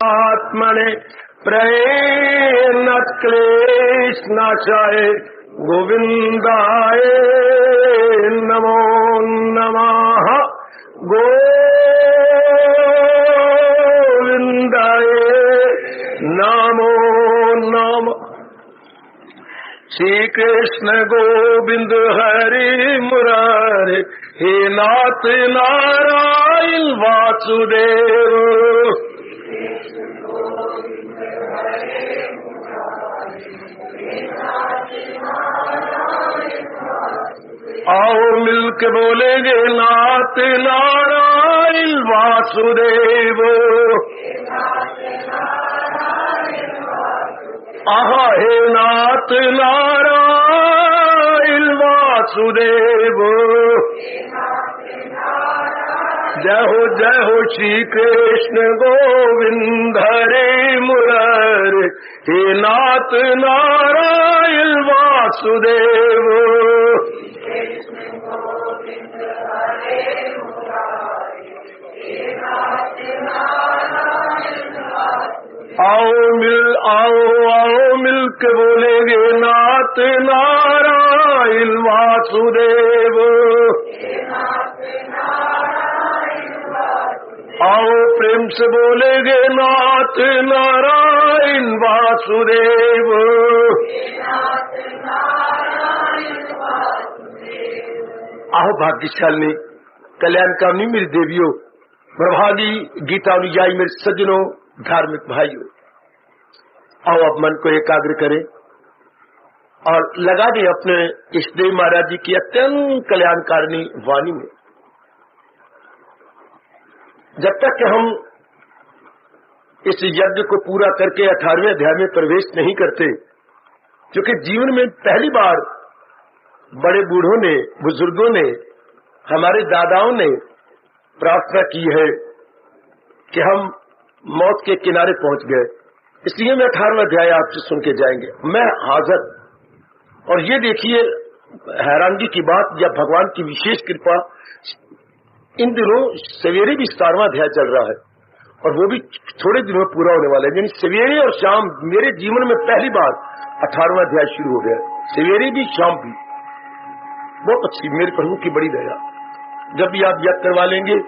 आत्मने प्रेरणा क्लेश नाशाय गोविंदाय नमो नमः। गोविंदाय नमो नमः। श्री कृष्ण गोविंद हरि मुरारे, हे नाथ नारायण वासुदेव। आओ मिलके बोलेंगे नाथ नारायण वासुदेव। आहा हे नाथ नारायण वासुदेव। जय हो श्री कृष्ण गोविंद हरे मुरारे, हे नाथ नारायण वासुदेव। आओ मिल के बोलेंगे नाथ नारायण वासुदेव। आओ प्रेम से बोलेंगे नाथ नारायण वासुदेव। आओ भाग्यशाली कल्याणकामी मेरी देवियों, प्रभागी गीता अनुयायी मेरे सज्जनों, धार्मिक भाइयों, आओ अब मन को एकाग्र करें और लगा दें अपने इष्टदेव महाराज जी की अत्यंत कल्याणकारिणी वाणी में। जब तक कि हम इस यज्ञ को पूरा करके 18वें अध्याय में प्रवेश नहीं करते, क्योंकि जीवन में पहली बार बड़े बूढ़ों ने, बुजुर्गों ने, हमारे दादाओं ने प्रार्थना की है कि हम मौत के किनारे पहुंच गए, इसलिए मैं 18वां अध्याय आपसे सुन के जाएंगे। मैं हाजिर। और ये देखिए हैरानगी की बात, या भगवान की विशेष कृपा, इन दिनों सवेरे भी 17वां अध्याय चल रहा है और वो भी थोड़े दिनों में पूरा होने वाला है। यानी सवेरे और शाम मेरे जीवन में पहली बार 18वां अध्याय शुरू हो गया, सवेरे भी शाम भी। बहुत अच्छी, मेरे प्रभु की बड़ी दया। जब भी आप याद करवा लेंगे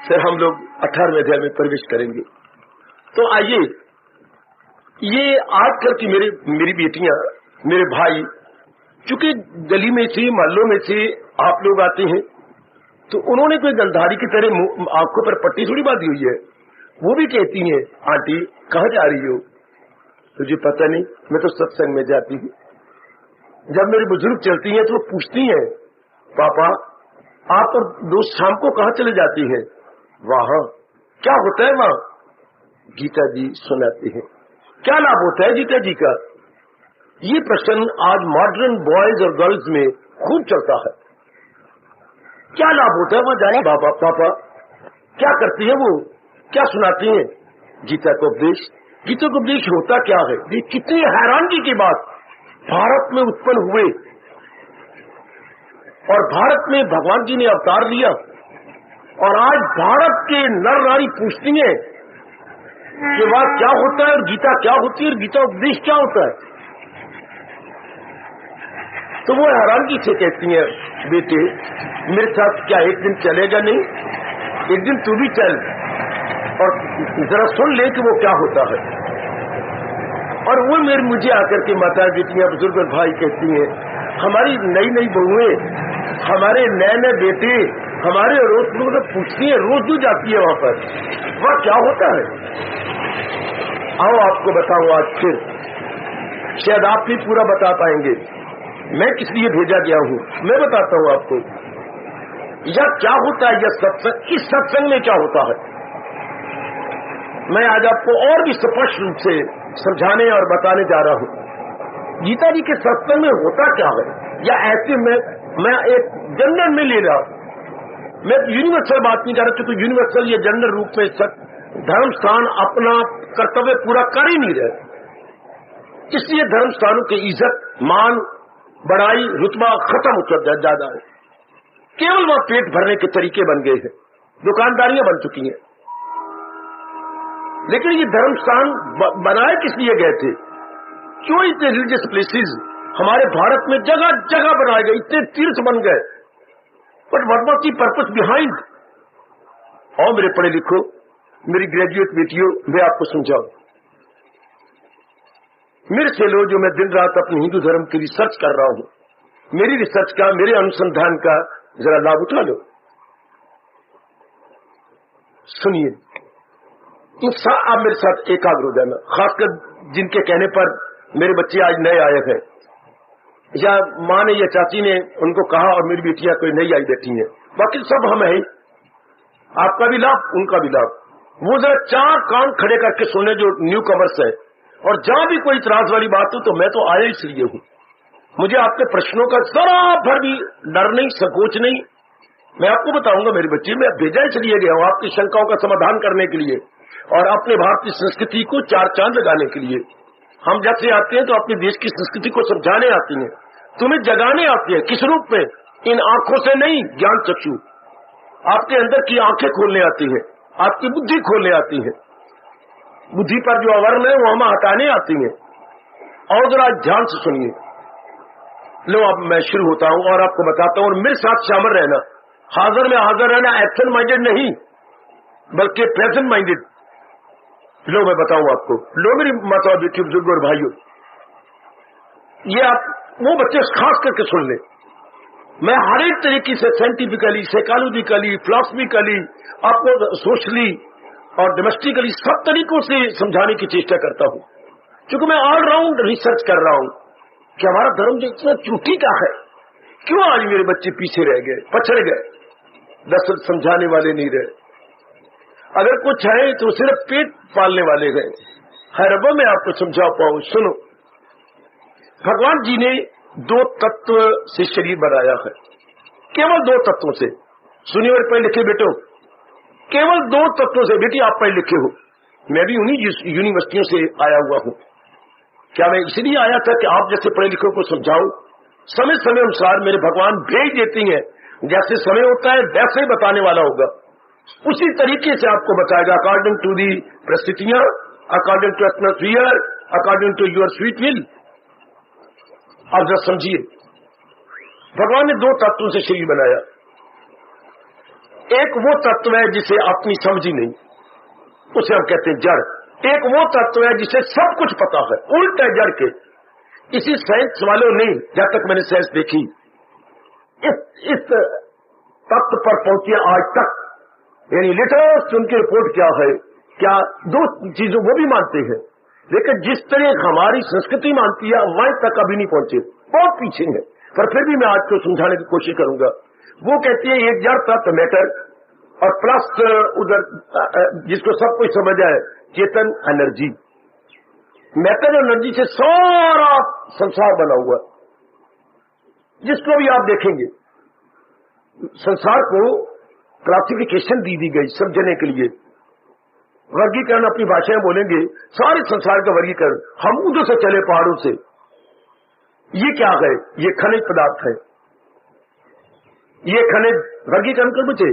फिर हम लोग 18वें अध्याय में प्रवेश करेंगे। तो आइए, ये आजकल की मेरी बेटियां, मेरे भाई, चूंकि गली में से, मोहल्लों में से आप लोग आते हैं, तो उन्होंने कोई गंधारी की तरह आंखों पर पट्टी थोड़ी बांधी हुई है। वो भी कहती हैं, आंटी कहाँ जा रही हो? तुझे पता नहीं, मैं तो सत्संग में जाती हूँ। जब मेरी बुजुर्ग चलती हैं तो वो पूछती हैं, पापा आप और दोस्त शाम को कहाँ चले जाती हैं? वहां क्या होता है? वहां गीता जी सुनाते हैं। क्या लाभ होता है गीता जी का? ये प्रश्न आज मॉडर्न बॉयज और गर्ल्स में खूब चलता है। क्या लाभ होता है वहां जाने? पापा क्या करती है वो? क्या सुनाती हैं? गीता को उपदेश। गीता को उपदेश होता क्या है? ये कितनी हैरानगी की बात। भारत में उत्पन्न हुए और भारत में भगवान जी ने अवतार लिया, और आज भारत के नर नारी पूछती हैं कि वह क्या होता है और गीता क्या होती है और गीता उपदेश क्या होता है। तो वो हैरानगी से कहती हैं, बेटे मेरे साथ क्या एक दिन चलेगा? नहीं, एक दिन तू भी चल और जरा सुन ले कि वो क्या होता है। और वो मुझे आकर के माता बेटियां, बुजुर्ग और भाई कहती हैं, हमारी नई नई बहुएं, हमारे नए नए बेटे, हमारे रोज लोग पूछती हैं, रोज जो जाती है वहां पर, वह क्या होता है? आओ आपको बताऊं आज फिर, शायद आप भी पूरा बता पाएंगे। मैं किस लिए भेजा गया हूं, मैं बताता हूं आपको। यह क्या होता है, यह सत्संग, इस सत्संग में क्या होता है, मैं आज आपको और भी स्पष्ट रूप से समझाने और बताने जा रहा हूं। गीता जी के सत्संग में होता क्या है, या ऐसे में मैं एक जनरल में ले रहा हूं, मैं यूनिवर्सल बात नहीं कर रहा, क्योंकि यूनिवर्सल ये जनरल रूप में धर्म स्थान अपना कर्तव्य पूरा कर ही नहीं रहे, इसलिए धर्म स्थानों की इज्जत, मान, बड़ाई, रुतबा खत्म हो ज्यादा है। केवल वह पेट भरने के तरीके बन गए हैं, दुकानदारियां बन चुकी हैं। लेकिन ये धर्म स्थान बनाए किस लिए गए थे? क्यों इतने रिलीजियस प्लेसेस हमारे भारत में जगह जगह बनाए गए, इतने तीर्थ बन गए, but what was the purpose behind? और मेरे पढ़े लिखो, मेरी ग्रेजुएट बेटियों, मैं आपको समझाऊं, मेरे से लो जो मैं दिन रात अपने हिंदू धर्म की रिसर्च कर रहा हूं, मेरी रिसर्च का, मेरे अनुसंधान का जरा लाभ उठा लो। सुनिए, आप मेरे साथ एकाग्र हो जाना, खासकर जिनके कहने पर मेरे बच्चे आज नए आए हैं, या माँ ने या चाची ने उनको कहा और मेरी बेटियां कोई नई आई बैठी हैं, बाकी सब हम हैं, आपका भी लाभ उनका भी लाभ। वो जरा चार कान खड़े करके सुने जो न्यू कमर्स है, और जहां भी कोई इतराज वाली बात हो तो मैं तो आया इसलिए हूं, मुझे आपके प्रश्नों का जरा भर भी डर नहीं, संकोच नहीं। मैं आपको बताऊंगा मेरे बच्चे, मैं भेजा इसलिए गया हूं आपकी शंकाओं का समाधान करने के लिए और अपने भारतीय संस्कृति को चार चांद लगाने के लिए। हम जब से आते हैं तो अपने देश की संस्कृति को समझाने आती हैं, तुम्हें जगाने आती है। किस रूप में? इन आंखों से नहीं, ज्ञान चक्षु, आपके अंदर की आंखें खोलने आती है, आपकी बुद्धि खोलने आती है, बुद्धि पर जो आवरण है वो हमें हटाने आती है। और जरा ध्यान से सुनिए, लो अब मैं शुरू होता हूं और आपको बताता हूं, और मेरे साथ शामिल रहना, हाजिर में हाजिर रहना, एब्सेंट माइंडेड नहीं बल्कि प्रेजेंट माइंडेड। लो मैं बताऊं आपको, लो मेरी माता बेटी बुजुर्ग और भाइयों, ये आप वो बच्चे खास करके सुन ले, मैं हर एक तरीके से साइंटिफिकली, साइकोलॉजिकली, फिलॉसफिकली, आपको सोशली और डोमेस्टिकली सब तरीकों से समझाने की चेष्टा करता हूं, क्योंकि मैं ऑलराउंड रिसर्च कर रहा हूं कि हमारा धर्म जो इतना चूटी का है, क्यों आज मेरे बच्चे पीछे रह गए, पछड़ गए, दरअसल समझाने वाले नहीं रहे, अगर कुछ है तो सिर्फ पेट पालने वाले गए। हर अब मैं आपको समझा पाऊं, सुनो, भगवान जी ने दो तत्व से शरीर बनाया है, केवल दो तत्वों से। सुनिए और पढ़े लिखे बेटो, केवल दो तत्वों से। बेटी आप पढ़े लिखे हो, मैं भी उन्हीं यूनिवर्सिटियों से आया हुआ हूं। क्या मैं इसलिए आया था कि आप जैसे पढ़े लिखों को समझाऊं? समय समय अनुसार मेरे भगवान भेज देती हैं, जैसे समय होता है वैसे ही बताने वाला होगा, उसी तरीके से आपको बताएगा, अकॉर्डिंग टू दी परिस्थितियां, according to atmosphere, according to your sweet will. आप जरा समझिए, भगवान ने दो तत्वों से शरीर बनाया। एक वो तत्व है जिसे अपनी समझ ही नहीं, उसे हम कहते हैं जड़। एक वो तत्व है जिसे सब कुछ पता है, उल्टा जड़ के। इसी साइंस वालों ने, जब तक मैंने साइंस देखी, इस तत्व पर पहुंचे आज तक, यानी लेटेस्ट उनकी रिपोर्ट क्या है, क्या दो चीजों वो भी मानते हैं, लेकिन जिस तरह हमारी संस्कृति मानती है वहीं तक अभी नहीं पहुंचे, बहुत पीछे है। पर फिर भी मैं आज को समझाने की कोशिश करूंगा। वो कहती है एक जड़ तत्व मैटर, और प्लस उधर जिसको सब कुछ समझ आए, चेतन एनर्जी। मैटर एनर्जी से सारा संसार बना हुआ, जिसको भी आप देखेंगे संसार को क्लासिफिकेशन दी गई समझने के लिए, वर्गीकरण अपनी भाषा में बोलेंगे, सारे संसार का वर्गीकरण। हम उधर से चले पहाड़ों से, ये क्या है? ये खनिज पदार्थ है, ये खनिज वर्गीकरण कर बचे,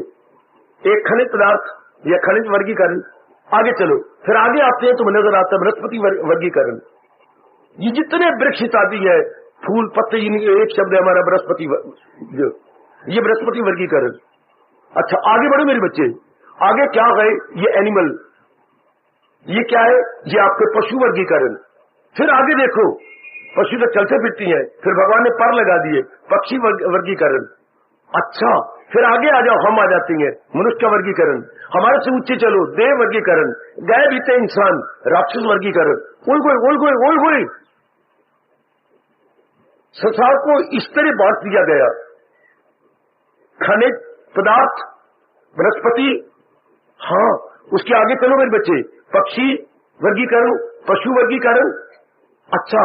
एक खनिज पदार्थ या खनिज वर्गीकरण। आगे चलो, फिर आगे आते हैं तो नजर आता है बृहस्पति वर्गीकरण। ये जितने वृक्ष इत्यादि है, फूल पत्ते, एक शब्द है हमारा बृहस्पति, ये बृहस्पति वर्गीकरण। अच्छा आगे बढ़ो मेरे बच्चे, आगे क्या है? ये एनिमल, ये क्या है? ये आपके पशु वर्गीकरण। फिर आगे देखो, पशु तो चलते फिरती हैं, फिर भगवान ने पर लगा दिए, पक्षी वर्गीकरण। अच्छा फिर आगे आ जाओ, हम आ जाती हैं, मनुष्य का वर्गीकरण। हमारे से ऊंचे चलो, देव वर्गीकरण, गाय बीते इंसान, राक्षस वर्गीकरण। ओए संसार को इस तरह बांट दिया गया, खनिज पदार्थ बृहस्पति, हाँ उसके आगे चलो मेरे बच्चे, पक्षी वर्गीकरण, पशु वर्गीकरण, अच्छा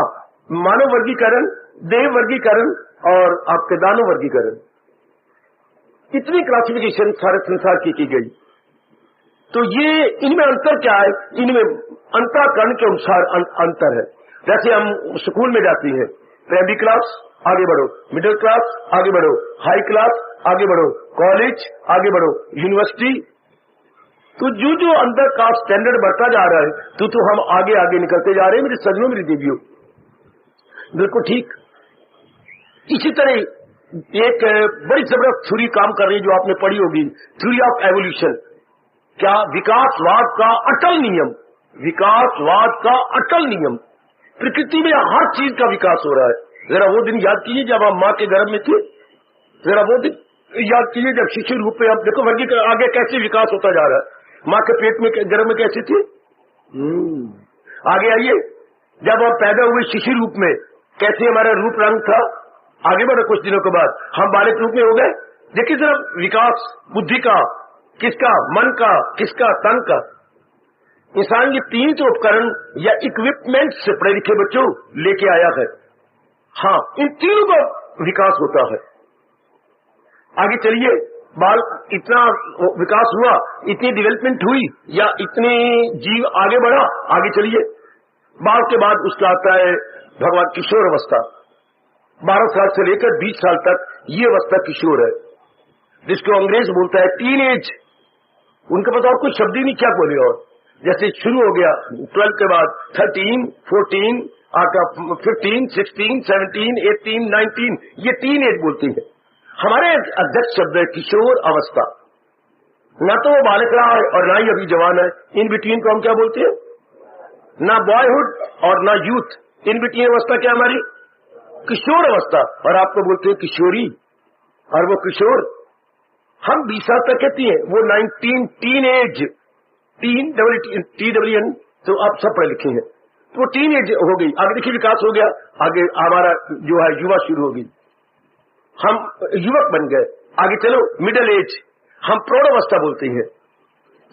मानव वर्गीकरण, देव वर्गीकरण और आपके दानव वर्गीकरण। इतनी क्लासिफिकेशन सारे संसार की गई। तो ये इनमें अंतर क्या है? इनमें अंतःकरण के अनुसार अंतर है। जैसे हम स्कूल में जाती हैं, प्राइमरी क्लास आगे बढ़ो, मिडिल क्लास आगे बढ़ो, हाई क्लास आगे बढ़ो, कॉलेज आगे बढ़ो, यूनिवर्सिटी, تو جو اندر کا اسٹینڈرڈ بڑھتا جا رہا ہے تو ہم آگے آگے نکلتے جا رہے ہیں میرے سجنوں میری دیویوں. بالکل ٹھیک. اسی طرح ایک بڑی زبردست تھیوری کام کر رہی ہے جو آپ نے پڑھی ہوگی, تھیوری آف ایوولوشن. کیا وکاس واد کا اٹل نیم, وکاس واد کا اٹل نیم. پرکرتی میں ہر چیز کا وکاس ہو رہا ہے. ذرا وہ دن یاد کیجیے جب آپ ماں کے گرب میں تھے, ذرا وہ دن یاد کیجیے جب ششو روپ میں آپ دیکھو ورگی آگے کیسے وکاس ہوتا جا رہا ہے. ماں کے پیٹ میں گرب میں کیسی تھی, آگے آئیے جب آپ پیدا ہوئے ششو روپ میں کیسے ہمارا روپ رنگ تھا. آگے بڑھے کچھ دنوں کے بعد ہم بالغ روپ میں ہو گئے. دیکھیے ذرا وکاس بدھی کا, کس کا, من کا, کس کا, تن کا. انسان یہ تین تو اپکرن یا اکوپمنٹ سے پڑھے لکھے بچوں لے کے آیا ہے. ہاں ان تینوں کا وکاس ہوتا ہے. آگے چلیے, بال اتنا وکاس ہوا, اتنی ڈیولپمنٹ ہوئی یا اتنی جیو آگے بڑھا. آگے چلیے, بال کے بعد اس کا آتا ہے بھگوان کشور اوستھا. 12 سال سے لے کر 20 سال تک یہ اوستھا کشور ہے, جس کو انگریز بولتا ہے ٹین ایج. ان کے پاس اور کوئی شبد ہی نہیں کیا بولے. اور جیسے شروع ہو گیا 12 کے بعد 13, 14, 15, 16, 17, 18, 19, یہ ٹین ایج بولتی ہے. ہمارے ادھک شبد ہے کشور اوستھا. نہ تو وہ بالغ رہا ہے اور نہ ہی ابھی جوان ہے. ان بٹوین کو ہم کیا بولتے ہیں, نہ بوائےہڈ اور نہ یوتھ. ان بٹوین اوستھا کیا ہماری کشور اوستھا. اور آپ کو بولتے ہیں کشوری, اور وہ کشور ہم 20 سال تک کہتی ہیں, وہ 19 ٹین ایج, TWN تو آپ سب پڑھے لکھے ہیں. تو وہ ٹین ایج ہو گئی. آگے دیکھیے وکاس ہو گیا. آگے ہمارا جو ہے یوا شروع ہو گئی, ہم یوک بن گئے. آگے چلو مڈل ایج, ہم پروڑ اوستھا بولتے ہیں.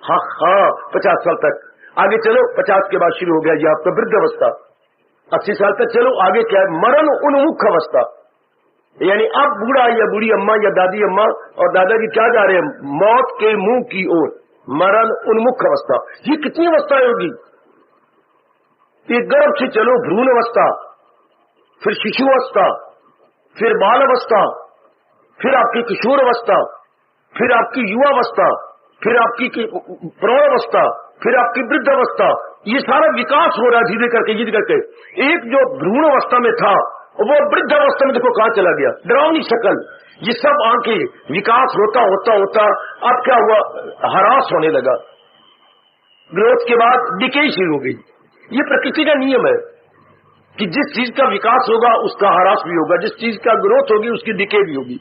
ہاں 50 سال تک. آگے چلو 50 کے بعد شروع ہو گیا یہ آپ کا وردھ اوستھا. 80 سال تک چلو. آگے کیا ہے مرن انمکھ اوستھا, یعنی اب بوڑھا یا بوڑھی اماں یا دادی اماں اور دادا جی کیا جا رہے ہیں موت کے منہ کی اور. مرن انمکھ اوستھا. یہ کتنی اوستھائیں ہوگی. یہ گربھ سے چلو بھرون اوستھا, پھر ششو اوستھا, پھر بال اوستھا, پھر آپ کی کشور اوستھا, پھر آپ کی یوا اوستھا, پھر آپ کی پروڑ اوستھا, پھر آپ کی وردھ اوستھا. یہ سارا وکاس ہو رہا ہے دھیرے کر کے دھیرے کر کے. ایک جو بھرون اوستھا میں تھا وہ وردھ اوستھا میں دیکھو کہاں چلا گیا, ڈراؤنی شکل. یہ سب آنکھیں وکاس ہوتا ہوتا ہوتا اب کیا ہوا, ہراس ہونے لگا. گروتھ کے بعد ڈکے شروع ہو گئی. یہ پرکرتی کا نیم ہے کہ جس چیز کا وکاس ہوگا اس کا ہراس بھی ہوگا, جس چیز کا گروتھ ہوگی اس کی ڈکے بھی ہوگی.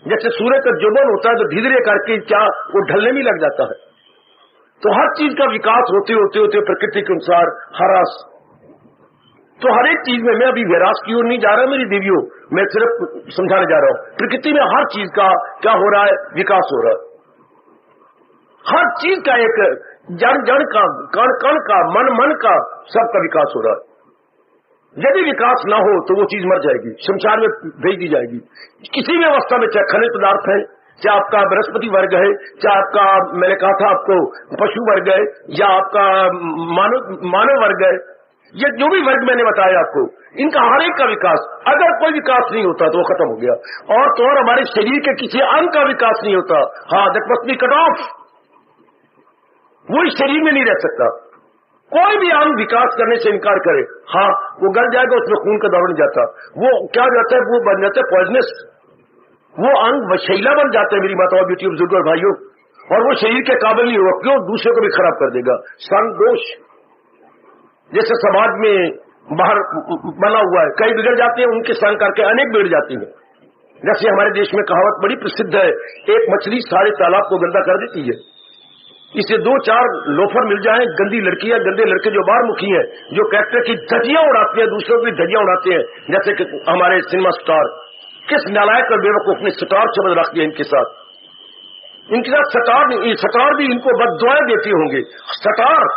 جیسے سورج کا جوبن ہوتا ہے تو دھیرے کر کے کیا وہ ڈھلنے بھی لگ جاتا ہے. تو ہر چیز کا وکاس ہوتے ہوتے ہوتے پرکرتی کے انسار ہراس. تو ہر ایک چیز میں ابھی ویراس کی اور نہیں جا رہا میری دیویوں, میں صرف سمجھانے جا رہا ہوں. پرکرتی میں ہر چیز کا کیا ہو رہا ہے, وکاس ہو رہا ہے. ہر چیز کا ایک جڑ جڑ کا, کण کण کا, من من کا, سب کا وکاس ہو رہا ہے. یدی وکاس نہ ہو تو وہ چیز مر جائے گی, شمشان میں بھیج دی جائے گی. کسی بھی اوستھا میں, چاہے کھنج پدارتھ ہے, چاہے آپ کا برہسپتی ورگ ہے, چاہے آپ کا میں نے کہا تھا آپ کو پشو ورگ ہے, یا آپ کا مانو ورگ ہے, یہ جو بھی ورگ میں نے بتایا آپ کو, ان کا ہر ایک کا وکاس. اگر کوئی وکاس نہیں ہوتا تو وہ ختم ہو گیا. اور تو اور ہمارے شریر کے کسی انگ کا وکاس نہیں ہوتا, ہاں that must be cut off. وہ اس شریر میں نہیں رہ سکتا. کوئی بھی انگ وکاس کرنے سے انکار کرے, ہاں وہ گل جائے گا, اس میں خون کا دوڑ نہیں جاتا, وہ کیا جاتا ہے, وہ بن جاتا ہے پوائزنس. وہ انگ وشیلا بن جاتے ہیں میری ماتاؤں بیٹیوں بزرگوں اور بھائیوں, اور وہ شریر کے قابل نہیں ہوگا. کیوں, دوسرے کو بھی خراب کر دے گا. سنگ دوش جیسے سماج میں باہر بنا ہوا ہے, کئی بگڑ جاتے ہیں, ان کے سنگ کر کے انیک بگڑ جاتی ہیں. جیسے ہمارے دیش میں کہاوت بڑی پرسدھ ہے, ایک مچھلی سارے تالاب کو گندا کر دیتی ہے. اسے 2-4 لوفر مل جائیں, گندی لڑکیاں گندے لڑکے جو باہر مکھی ہیں, جو کریکٹر کی دھجیاں اڑاتے ہیں, دوسروں کی دھجیاں اڑاتے ہیں, جیسے کہ ہمارے سنیما سٹار. کس نالائق اور بے وقوف نے سٹار شبد رکھ دیا ان کے ساتھ. سٹار بھی ان کو بد دعائیں دیتے ہوں گے. سٹار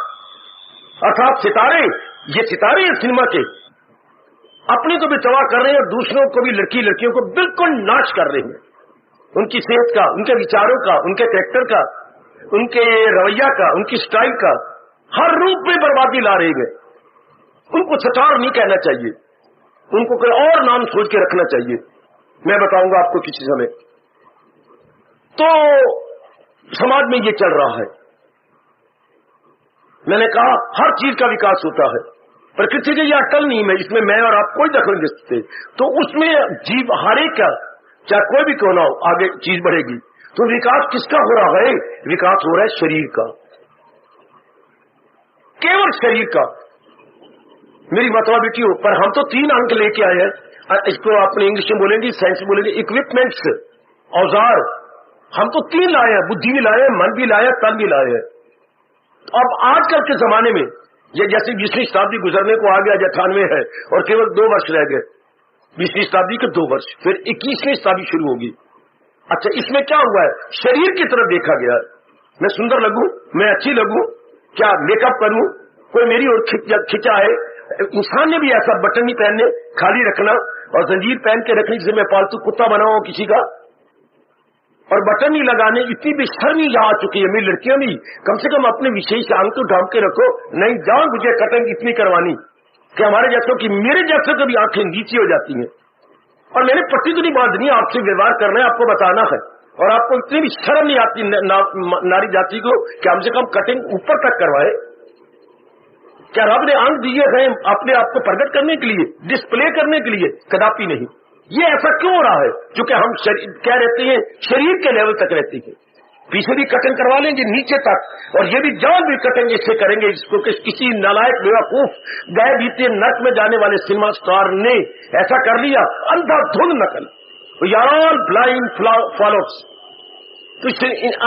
ارتھات ستارے, یہ ستارے ہیں سنیما کے, اپنے کو بھی تباہ کر رہے ہیں اور دوسروں کو بھی, لڑکیوں کو بالکل ناش کر رہے ہیں. ان کی صحت کا, ان کے وچاروں کا, ان کے کریکٹر کا, ان کے رویہ کا, ان کی سٹائل کا, ہر روپ میں بربادی لا رہے ہیں. ان کو سٹار نہیں کہنا چاہیے, ان کو کوئی اور نام سوچ کے رکھنا چاہیے. میں بتاؤں گا آپ کو کسی سمے. تو سماج میں یہ چل رہا ہے. میں نے کہا ہر چیز کا وکاس ہوتا ہے، پرکرتی کے یہ اٹل نیم ہے، اس میں میں اور آپ کوئی دخل نہیں دے سکتے، تو اس میں جیو ہر ایک کا چاہے کوئی بھی کیوں نہ ہو آگے چیز بڑھے گی۔ تو وکاس کس کا ہو رہا ہے؟ وکاس ہو رہا ہے شریر کا، کیول شریر کا۔ میری مطلب بیٹی ہو، پر ہم تو 3 انک لے کے آئے ہیں، اس کو اپنے انگلش میں بولیں گے، سائنس میں بولیں گے اکوپمنٹس، اوزار۔ ہم تو 3 لائے ہیں، بدھی بھی لائے ہیں، من بھی لائے ہیں، تن بھی لائے ہیں۔ اب آج کل کے زمانے میں یہ جیسے 20ویں شتابدی گزرنے کو آ گیا، 98 ہے اور کیول 2 برس رہ گئے، 20ویں شتابدی کے 2 برس، پھر 21ویں شتابدی شروع ہوگی۔ اچھا اس میں کیا ہوا ہے؟ شریر کی طرف دیکھا گیا ہے، میں سندر لگوں، میں اچھی لگوں، کیا میک اپ کروں، کوئی میری اور کھچا ہے۔ انسان نے بھی ایسا بٹن نہیں پہننے، خالی رکھنا اور زنجیر پہن کے رکھنی جسے میں پالتو کتا بناؤں کسی کا، اور بٹن نہیں لگانے، اتنی بے شرمی آ چکی ہے۔ میری لڑکیاں بھی کم سے کم اپنے وشیش آنکھ تو ڈھانپ کے رکھو، نہیں جان مجھے کٹنگ اتنی کروانی کہ ہمارے جیسوں کی، میرے جیسے کو بھی آنکھیں نیچی ہو جاتی ہیں۔ اور میں نے پٹی تو نہیں باندھنی، آپ سے ویوہار کرنا ہے، آپ کو بتانا ہے، اور آپ کو اتنی بھی شرم نہیں آتی ناری جاتی کو کہ کم سے کم کٹنگ اوپر تک کروائے۔ کیا رب نے آنکھ دیے ہیں اپنے آپ کو پرگٹ کرنے کے لیے، ڈسپلے کرنے کے لیے؟ کداپی نہیں۔ یہ ایسا کیوں ہو رہا ہے؟ کیونکہ ہم کیا رہتے ہیں، شریر کے لیول تک رہتے ہیں، پیچھے بھی کٹنگ کروا لیں گے نیچے تک، اور یہ بھی جان بھی کٹنگ اس سے کریں گے اس کو کہ کسی نالائق بیوقوف گئے بیتے نرک میں جانے والے سنیما اسٹار نے ایسا کر لیا، اندھا دھند نقل، یار آل بلائنڈ فالوورز۔ تو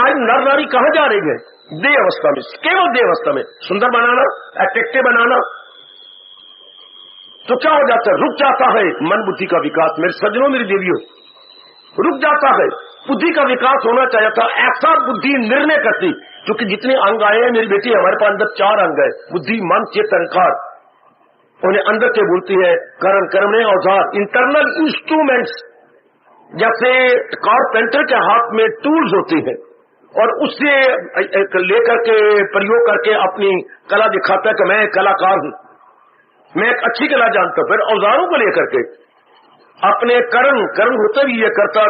آج نر ناری کہاں جا رہی ہے؟ دے اوستھا میں، کیول دے اوستھا میں سندر بنانا، اٹریکٹیو بنانا۔ تو کیا ہو جاتا ہے؟ رک جاتا ہے من بدھی کا وکاس۔ میرے سجنوں، میری دیویوں، رک جاتا ہے۔ بدھی کا وکاس ہونا چاہیے تھا، ایسا بدھی نرنے کرتی، کیونکہ جتنے انگ آئے ہیں میری بیٹی، ہمارے پاس اندر 4 انگ ہے، بدھی، من، چت، اہنکار۔ انہیں اندر سے بولتی ہے کرم نے اوزار، انٹرنل انسٹرومنٹس، جیسے کارپینٹر کے ہاتھ میں ٹولز ہوتے ہیں اور اس سے لے کر کے پریوگ کر کے اپنی کلا دکھاتا ہے کہ میں کلاکار ہوں، میں ایک اچھی کلا جانتا ہوں۔ پھر اوزاروں کو لے کر کے اپنے کرن ہوتا بھی یہ کرتا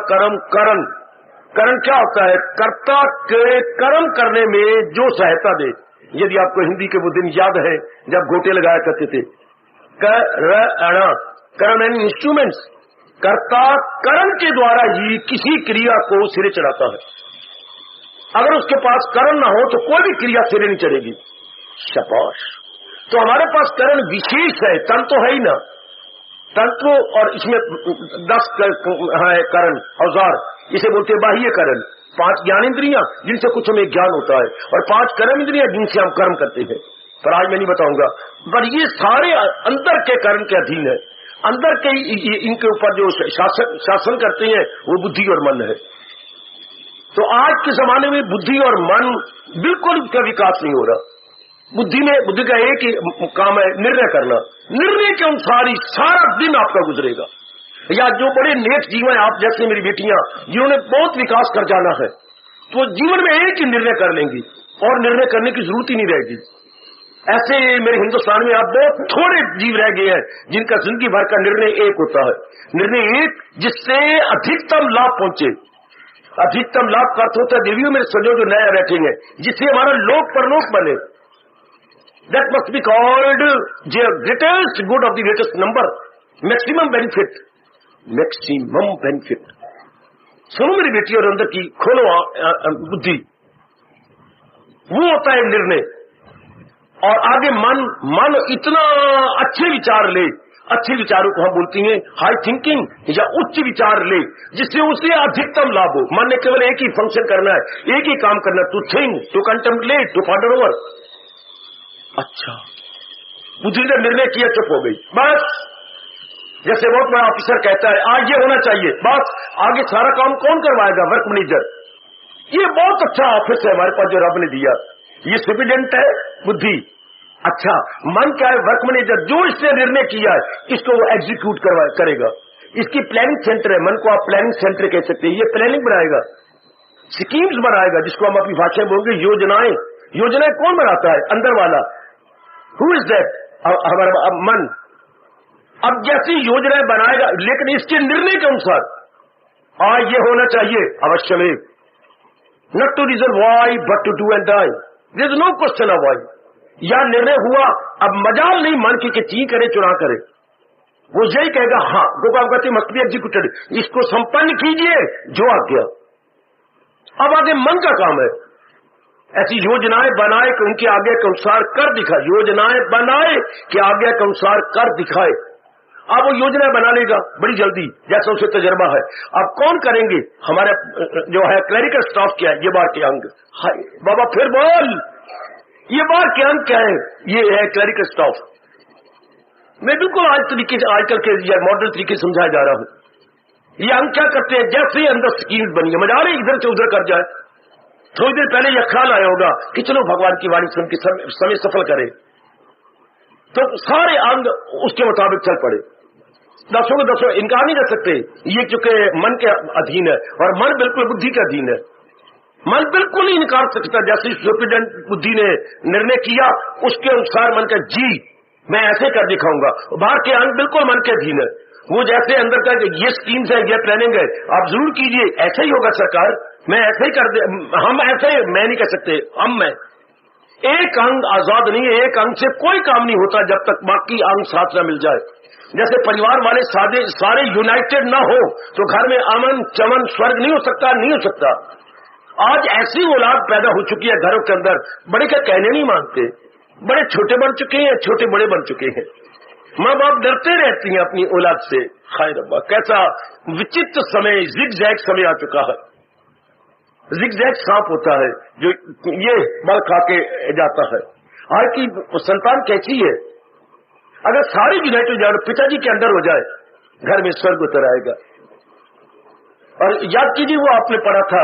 کرن کیا ہوتا ہے؟ کرتا کے کرم کرنے میں جو سہایتا دے۔ یدی آپ کو ہندی کے وہ دن یاد ہے جب گھوٹے لگایا کرتے تھے، کرم اینڈ انسٹرومنٹس، کرتا کرم کے دوارا ہی کسی کریا کو سرے چڑھاتا ہے۔ اگر اس کے پاس کرن نہ ہو تو کوئی بھی کریا سرے نہیں چڑھے گی۔ شاباش۔ تو ہمارے پاس کرن وشیش ہے، تن تو ہے ہی نا، تن تو، اور اس میں 10 ہے کرن اوزار، اسے بولتے ہیں باہیہ کرن۔ 5 جان اندریاں جن سے کچھ ہمیں جان ہوتا ہے، اور 5 کرم اندریاں جن سے ہم کرم کرتے ہیں، پر آج میں نہیں بتاؤں گا۔ پر یہ سارے اندر کے کرن کے ادھین ہے، اندر کے ان کے اوپر جو شاسن کرتے ہیں وہ بدھی اور من ہے۔ تو آج کے زمانے میں بدھی اور من بالکل اس کا وکاس نہیں ہو رہا۔ بدھی کا ایک ہی کام ہے نرنے کرنا، نرنے کے انسار ہی سارا دن آپ کا گزرے گا۔ یا جو بڑے نیک جیو ہیں آپ جیسے میری بیٹیاں جنہوں نے بہت وکاس کر جانا ہے، تو جیون میں ایک ہی نرنے کر لیں گی اور نرنے کرنے کی ضرورت ہی نہیں رہے گی۔ ایسے میرے ہندوستان میں آپ بہت تھوڑے جیو رہ گئے ہیں جن کا زندگی بھر کا نرنے ایک ہوتا ہے، نرنے ایک جس سے ادھکتم لابھ پہنچے۔ ادھکتم لابھ کا ارتھ ہوتا ہے دیویوں میرے سجو جو نیا بیٹھیں گے، جس سے ہمارا لوک پرلوک بنے۔ That must be called the greatest good of the greatest number, maximum benefit, maximum benefit. سنو میری بیٹی اور اندر کی کھولو بدھی، وہ ہوتا ہے نرنے۔ اور آگے من اتنا اچھے وچار لے، اچھے وچاروں کو ہم بولتی ہیں ہائی تھنکنگ یا اچ وچار لے، جس سے اسے ادھکتم لابھ ہو۔ من نے کیول ایک ہی فنکشن کرنا ہے، ایک ہی کام کرنا ہے، to think, to contemplate, to ponder over. اچھا بدھی نے نرنے کیا، چپ ہو گئی، بس جیسے بہت بڑا آفیسر کہتا ہے آج یہ ہونا چاہیے، بس آگے سارا کام کون کروائے گا؟ Work manager. یہ بہت اچھا آفس ہے ہمارے پاس جو رب نے دیا، یہ سپرڈنٹ ہے بدھی۔ اچھا من کیا ہے؟ ورک مینیجر، جو اس نے نرنے کیا ہے اس کو وہ ایگزیکیوٹ کرے گا۔ اس کی پلاننگ سینٹر ہے، من کو آپ پلاننگ سینٹر کہہ سکتے ہیں۔ یہ پلاننگ بنائے گا، سکیمز بنائے گا، جس کو ہم اپنی بھاشا میں بولیں گے یوجنائیں۔ یوجنائیں کون بناتا ہے؟ اندر والا۔ ہو از دیٹ؟ ہمارا من۔ اب جیسی یوجنائیں بنائے گا لیکن اس کے نرنے کے انسار آج یہ ہونا چاہیے، اوشیہ میں، not to reason why but to do and die. There is no question of why. या निर्णय हुआ, अब मजाल नहीं मन की कि ची करे चुरा करे, वो यही कहेगा हाँ गोपावगति मस्ट बी एग्जीक्यूटेड, इसको संपन्न कीजिए जो आज्ञा। अब आगे मन का काम है, ऐसी योजनाएं बनाए कि उनकी आज्ञा के अनुसार कर दिखाए, योजनाएं बनाए कि आज्ञा के अनुसार कर दिखाए। अब वो योजना बना लेगा बड़ी जल्दी, जैसा उसे तजर्बा है। अब कौन करेंगे? हमारे जो है क्लरिकल स्टाफ क्या है, ये बार के अंग। हाय बाबा फिर बोल, ये बार के अंग क्या है? ये है क्लरिकल स्टाफ। मैं बिल्कुल आजकल के मॉडर्न तरीके समझाया जा रहा हूं। ये अंग क्या करते हैं? जैसे ही अंदर स्कीम बनी है, मजा रही इधर से उधर कर जाए। थोड़ी देर पहले यह ख्याल आया होगा कि चलो भगवान की वाणी सुन के समय सफल करे, तो सारे अंग उसके मुताबिक चल पड़े। दसों के दसों इनकार नहीं कर सकते, ये चूंकि मन के अधीन है और मन बिल्कुल बुद्धि के अधीन है। मन बिल्कुल ही इनकार सकता, जैसे स्टूपिडेंट बुद्धि ने निर्णय किया उसके अनुसार मन का जी मैं ऐसे कर दिखाऊंगा। बाहर के अंग बिल्कुल मन के अधीन है, वो जैसे अंदर का ये स्कीम्स है, ये प्लानिंग है, आप जरूर कीजिए, ऐसे ही होगा सरकार, मैं ऐसे ही कर दे, हम ऐसे, मैं नहीं कर सकते, हम मैं। एक अंग आजाद नहीं है, एक अंग से कोई काम नहीं होता जब तक बाकी अंग साथ न मिल जाए। जैसे परिवार वाले सारे यूनाइटेड ना हो तो घर में अमन चमन स्वर्ग नहीं हो सकता, नहीं हो सकता। आज ऐसी औलाद पैदा हो चुकी है घरों के अंदर, बड़े का कहने नहीं मानते, बड़े छोटे बन चुके हैं, छोटे बड़े बन चुके हैं। माँ बाप डरते रहती हैं अपनी औलाद से। हाय रब्बा, कैसा विचित्र समय, जिग-जैग समय आ चुका है। जिग-जैग सांप होता है जो ये बल खा के जाता है। आज की संतान कैसी है? अगर सारे यूनाइटेड जाए, पिताजी के अंदर हो जाए, घर में स्वर्ग उतर आएगा। और याद कीजिए वो आपने पढ़ा था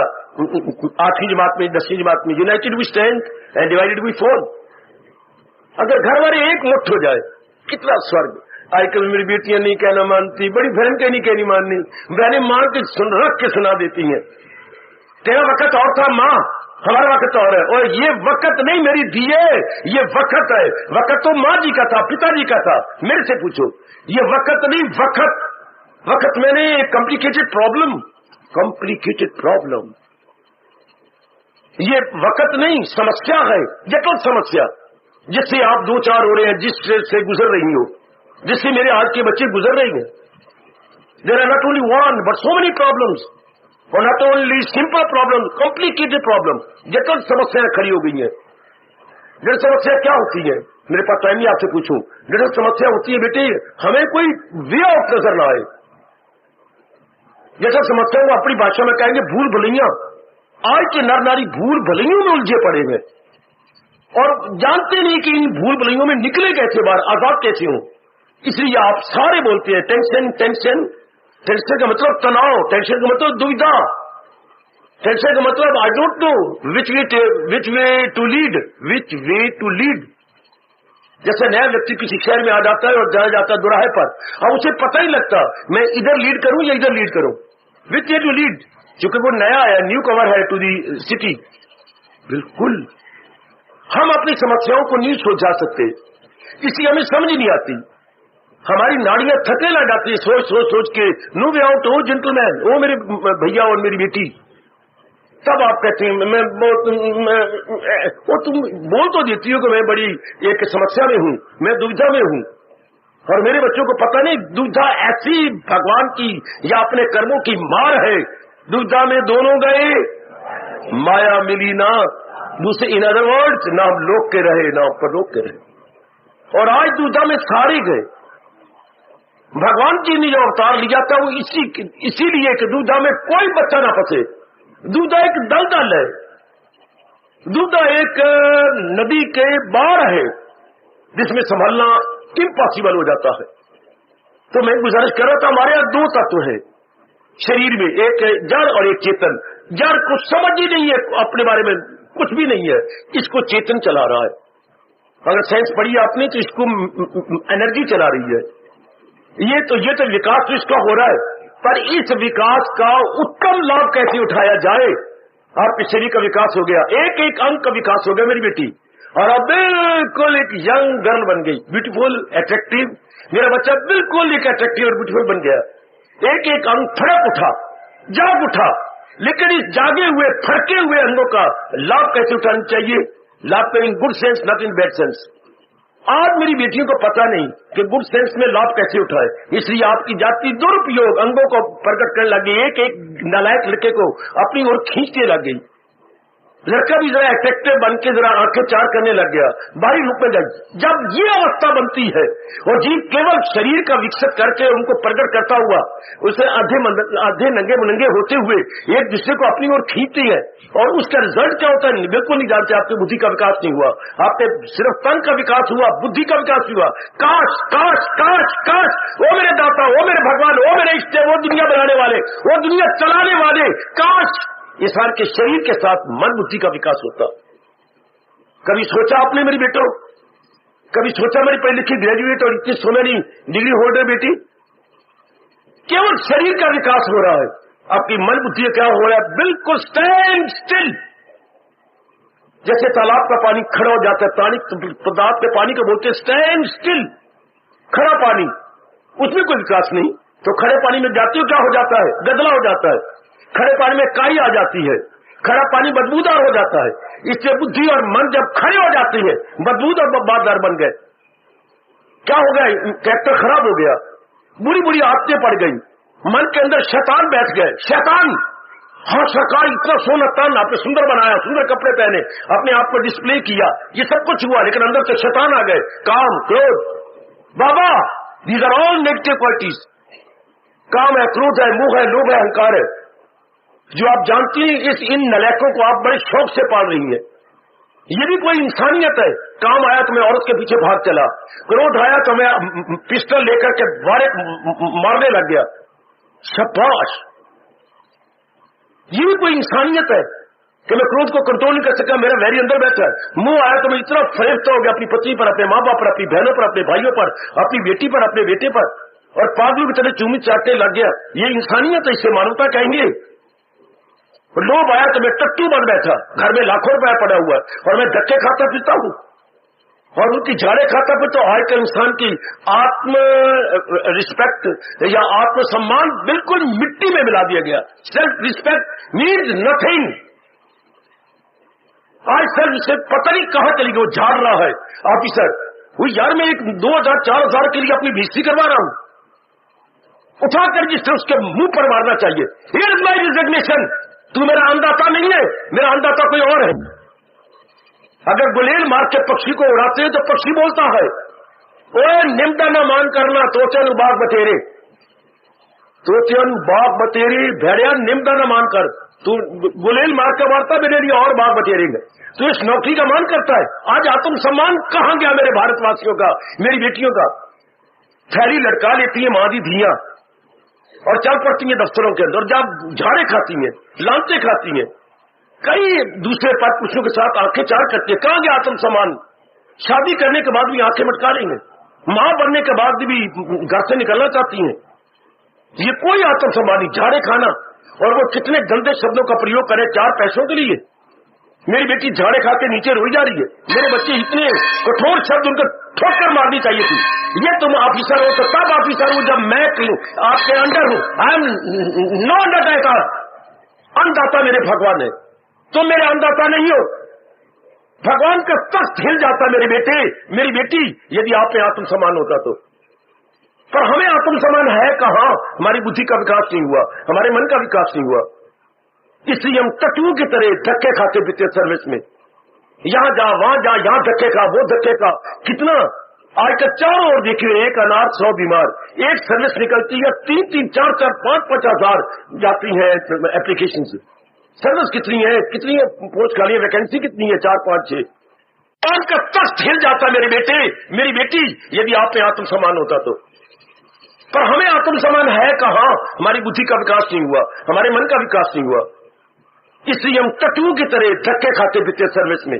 8वीं जमात में, 10वीं जमात में, united we stand and divided we fall. अगर घर वाले एक मुट्ठ हो जाए, कितना स्वर्ग। आजकल मेरी बेटियां नहीं कहना मानती, बड़ी बहन के नहीं कहनी माननी, बहनें मान के रख के सुना देती हैं, तेरा वक्त और था माँ, हमारा वक्त और है। और ये वक्त नहीं मेरी दिए, ये वक्त है। वक्त तो माँ जी का था, पिताजी का था। मेरे से पूछो, ये वक्त नहीं वक्त, वक्त मैंने कॉम्प्लिकेटेड प्रॉब्लम, कॉम्प्लिकेटेड प्रॉब्लम। ये वक्त नहीं, समस्या है, जटिल समस्या, जिससे आप दो चार हो रहे हैं, जिससे गुजर रही हो, जिससे मेरे आज के बच्चे गुजर रहे हैं। There are not only one but so many problems, और not only simple problem, complicated problem, जटिल समस्याएं खड़ी हो गई हैं। जटिल समस्या क्या होती है? मेरे पास टाइम ही आपसे पूछूं। जटिल समस्या होती है बेटे, हमें कोई वे ऑफ नजर ना आए। जटिल समस्या को अपनी भाषा में कहेंगे भूल भुलैया। आज के नर नारी भूल भुलैयों में उलझे पड़े हैं और जानते नहीं कि इन भूल भुलैयों में निकले कैसे बाहर, आजाद कैसे हों। इसलिए आप सारे बोलते हैं टेंशन टेंशन। टेंशन का मतलब तनाव, टेंशन का मतलब दुविधा, टेंशन का मतलब I don't know which way to lead, which way to lead. जैसे नया व्यक्ति किसी शहर में आ जाता है और जाया जाता है दोराहे पर, अब उसे पता ही लगता मैं इधर लीड करूं या इधर लीड करूं, विच वे टू लीड, क्योंकि वो नया है, न्यू कवर है टू दी सिटी। बिल्कुल हम अपनी समस्याओं को नहीं सुलझा सकते, इसलिए हमें समझ नहीं आती। हमारी नाड़ियां थकने लग जाती है सोच सोच सोच के। नो वे आउट, ओ जेंटलमैन, ओ मेरे भैया और मेरी बेटी। तब आप कहते हैं वो तुम बोल तो देती हो कि मैं बड़ी एक समस्या में हूं, मैं दुविधा में हूं, और मेरे बच्चों को पता नहीं दुविधा ऐसी भगवान की या अपने कर्मों की मार है। दुविधा में दोनों गए, माया मिली ना। दूसरे इन अदर वर्ड्स, ना हम लोग के रहे ना परलोक के रहे। और आज दुविधा में सारे गए। भगवान जी ने जो अवतार लिया था वो इसीलिए कि दुविधा में कोई बच्चा ना फंसे। दुविधा एक दलदल है, दुविधा एक नदी के बाढ़ है जिसमें संभलना इम्पॉसिबल हो जाता है। तो मैं गुजारिश कर रहा था, हमारे यहाँ दो तत्व है शरीर में, एक जड़ और एक चेतन। जड़ को समझ ही नहीं है, अपने बारे में कुछ भी नहीं है, इसको चेतन चला रहा है। अगर साइंस पढ़ी आपने तो इसको एनर्जी चला रही है। ये तो विकास तो इसका हो रहा है, पर इस विकास का उत्तम लाभ कैसे उठाया जाए। आपके शरीर का विकास हो गया, एक एक अंग का विकास हो गया मेरी बेटी, और अब बिल्कुल एक यंग गर्ल बन गई, ब्यूटीफुल अट्रैक्टिव। मेरा बच्चा बिल्कुल एक अट्रैक्टिव और ब्यूटीफुल बन गया। एक एक अंग फड़क उठा, जाग उठा, लेकिन इस जागे हुए फड़के हुए अंगों का लाभ कैसे उठाना चाहिए, लाभ in good sense not in bad sense. आज मेरी बेटियों को पता नहीं कि गुड सेंस में लाभ कैसे उठाए, इसलिए आपकी जाति दुरुपयोग अंगों को प्रकट करने लगी। एक एक नालायक लड़के को अपनी ओर खींचने लग गई। लड़का भी जरा अट्रैक्टिव बन के जरा आंखें चार करने लग गया, बारी रूप में गई। जब ये अवस्था बनती है और जीव केवल शरीर का विकसित करके उनको प्रकट करता हुआ उसे आधे नंगे होते हुए एक दूसरे को अपनी ओर खींचती है, और उसका रिजल्ट क्या होता है बिल्कुल नहीं जानते। आपकी बुद्धि का विकास नहीं हुआ, आपके सिर्फ तन का विकास हुआ, बुद्धि का विकास हुआ। काश काश काश काश वो मेरे दाता, वो मेरे भगवान, वो मेरे इष्ट, वो दुनिया बनाने वाले, वो दुनिया चलाने वाले, काश इस हाल के शरीर के साथ मन बुद्धि का विकास होता। कभी सोचा आपने मेरी बेटो, कभी सोचा मेरी पढ़ी लिखी ग्रेजुएट और इतनी सोनेरी डिग्री होल्डर बेटी, केवल शरीर का विकास हो रहा है, आपकी मन बुद्धि क्या हो रहा है? बिल्कुल स्टैंड स्टिल। जैसे तालाब का पानी खड़ा हो जाता है, पदार्थ के पानी को बोलते स्टैंड स्टिल, खड़ा पानी, उसमें कोई विकास नहीं। तो खड़े पानी में जाती हो क्या हो जाता है? गदला हो जाता है। खड़े पानी में काई आ जाती है, खड़ा पानी बदबूदार हो जाता है। इससे बुद्धि और मन जब खड़े हो जाती है, बदबूदार बदबूदार बन गए, क्या हो गया? कैरेक्टर खराब हो गया, बुरी बुरी आदतें पड़ गई, मन के अंदर शैतान बैठ गए। शैतान, हाँ सरकार इतना सोना तन आपने सुंदर बनाया, सुंदर कपड़े पहने, अपने आप को डिस्प्ले किया, ये सब कुछ हुआ, लेकिन अंदर से शैतान आ गए। काम, क्रोध, बाबा, these are all negative qualities. काम है, क्रोध है, मोह है, लोभ है, अहंकार है, जो आप जानती हैं। इन नलायकों को आप बड़े शौक से पाल रही हैं। ये भी कोई इंसानियत है? काम आया तो मैं औरत के पीछे भाग चला, क्रोध आया तो मैं पिस्टल लेकर के बारे मारने लग गया। शाबाश, ये भी कोई इंसानियत है कि मैं क्रोध को कंट्रोल नहीं कर सका, मेरा वैरी अंदर बैठा है। मुंह आया तो मैं इतना फरेबता हो गया अपनी पत्नी पर, अपने माँ बाप पर, अपनी बहनों पर, अपने भाइयों पर, अपनी बेटी पर, अपने बेटे पर, और पागलों की तरह चूमी चाटने लग गया। ये इंसानियत है, इसे मानवता कहेंगे? लोभ आया तो मैं टट्टू बन बैठा, घर में लाखों रुपया पड़ा हुआ है और मैं धक्के खाता फिरता हूं और उनकी झाड़े खाता फिर। तो आज के इंसान की आत्म रिस्पेक्ट या आत्म सम्मान बिल्कुल मिट्टी में मिला दिया गया। Self respect means nothing. आज सेल्फ रिस्पेक्ट पता नहीं कहां चली गई। वो झाड़ रहा है ऑफिसर, वो यार मैं एक 2000 4000 के लिए अपनी भीसी करवा रहा हूं, उठाकर रजिस्टर उसके मुंह पर मारना चाहिए। Here is my resignation. तू मेरा अन्नदाता नहीं है, मेरा अन्नदाता कोई और है। अगर गुलेल मार के पक्षी को उड़ाते हैं तो पक्षी बोलता है, ओए निम्दा न मान करना तोचन बाग बतेरे, तोचन बाग बतेरे, भेड़िया निम्दा न मान कर। तू गुलेल मार के मारता, मेरे लिए और बाग बतेरेंगे। तू इस नौकरी का मान करता है। आज आत्मसम्मान कहां गया मेरे भारतवासियों का, मेरी बेटियों का? थैली लटका लेती है मां दी धियां और चल पड़ती हैं दफ्तरों के अंदर, जब झाड़े खाती हैं, लांचे खाती हैं, कई दूसरे पद पुरुषों के साथ आंखें चार करती है। कहां गया आत्मसम्मान? शादी करने के बाद भी आंखें मटका रही हैं, मां बनने के बाद भी घर से निकलना चाहती हैं। ये कोई आत्मसम्मान नहीं, झाड़े खाना। और वो कितने गंदे शब्दों का प्रयोग करे 4 पैसों के लिए। मेरी बेटी झाड़े खा के नीचे रोई जा रही है। मेरे बच्चे इतने कठोर शब्द उनको ठोकर मारनी चाहिए थी। ये तुम ऑफिसर हो तो तब ऑफिसर हूं जब मैं आपके अंडर हूं। आई एम नो अन्नदाता, अन्नदाता मेरे भगवान है, तुम मेरे अन्नदाता नहीं हो। भगवान का तख्त हिल जाता मेरे बेटे, मेरी बेटी, यदि आप में आत्मसम्मान होता तो। पर हमें आत्मसम्मान है कहां? हमारी बुद्धि का विकास नहीं हुआ, हमारे मन का विकास नहीं हुआ, इसलिए हम टट्टुओं की तरह धक्के खाते पीते सर्विस में, यहां जा वहां जा, यहां धक्के खा वो धक्के खा। कितना आज का चारों ओर देखिए, एक अनाथ 100 बीमार, एक सर्विस निकलती है 3-3 4-4 5-5 हजार जाती है एप्लीकेशन से। सर्विस कितनी है पोस्ट खाली है, वैकेंसी कितनी है 4-5-6। आज का तख्त हिल जाता मेरे बेटे, मेरी बेटी, यदि आप में आत्मसम्मान होता तो। पर हमें आत्मसम्मान है कहां? हमारी बुद्धि का विकास नहीं हुआ, हमारे मन का विकास नहीं हुआ, इसलिए हम टट्टुओं की तरह धक्के खाते पीते सर्विस में,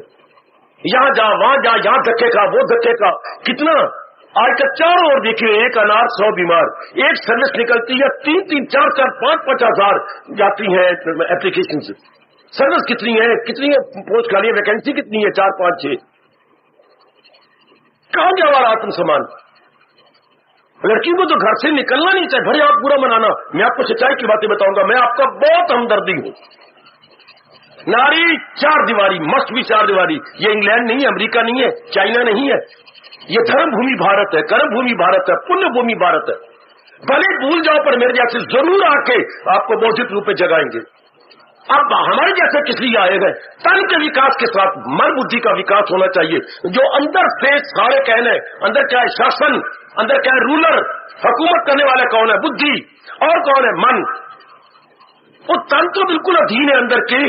यहां जा वहां जा, यहां धक्के खा वो धक्के खा। कितना आज का चारों ओर देखिए, एक अनाथ 100 बीमार, एक सर्विस निकलती है 3-3 4-4 5-5 हजार जाती है एप्लीकेशन से। सर्विस कितनी है पोस्ट खाली है, वैकेंसी कितनी है 4-5-6। कहां गया हमारा आत्मसम्मान? लड़की को तो घर से निकलना नहीं चाहिए। भले आप पूरा मनाना, मैं आपको सच्चाई की बातें बताऊंगा, मैं आपका बहुत हमदर्दी हूं। नारी चार दीवारी, मस्ट भी चार दीवारी। ये इंग्लैंड नहीं है, अमेरिका नहीं है, चाइना नहीं है, ये धर्म भूमि भारत है, कर्म भूमि भारत है, पुण्य भूमि भारत है। भले भूल जाओ पर मेरे जैसे जरूर आके आपको बौद्धिक रूप में जगाएंगे। अब हमारे जैसे किस लिए आए गए? तन के विकास के साथ मन बुद्धि का विकास होना चाहिए, जो अंदर से सारे कहने, अंदर क्या है शासन, अंदर क्या है रूलर, हुकूमत करने वाला कौन है? बुद्धि, और कौन है? मन। वो तन तो बिल्कुल अधीन है अंदर की।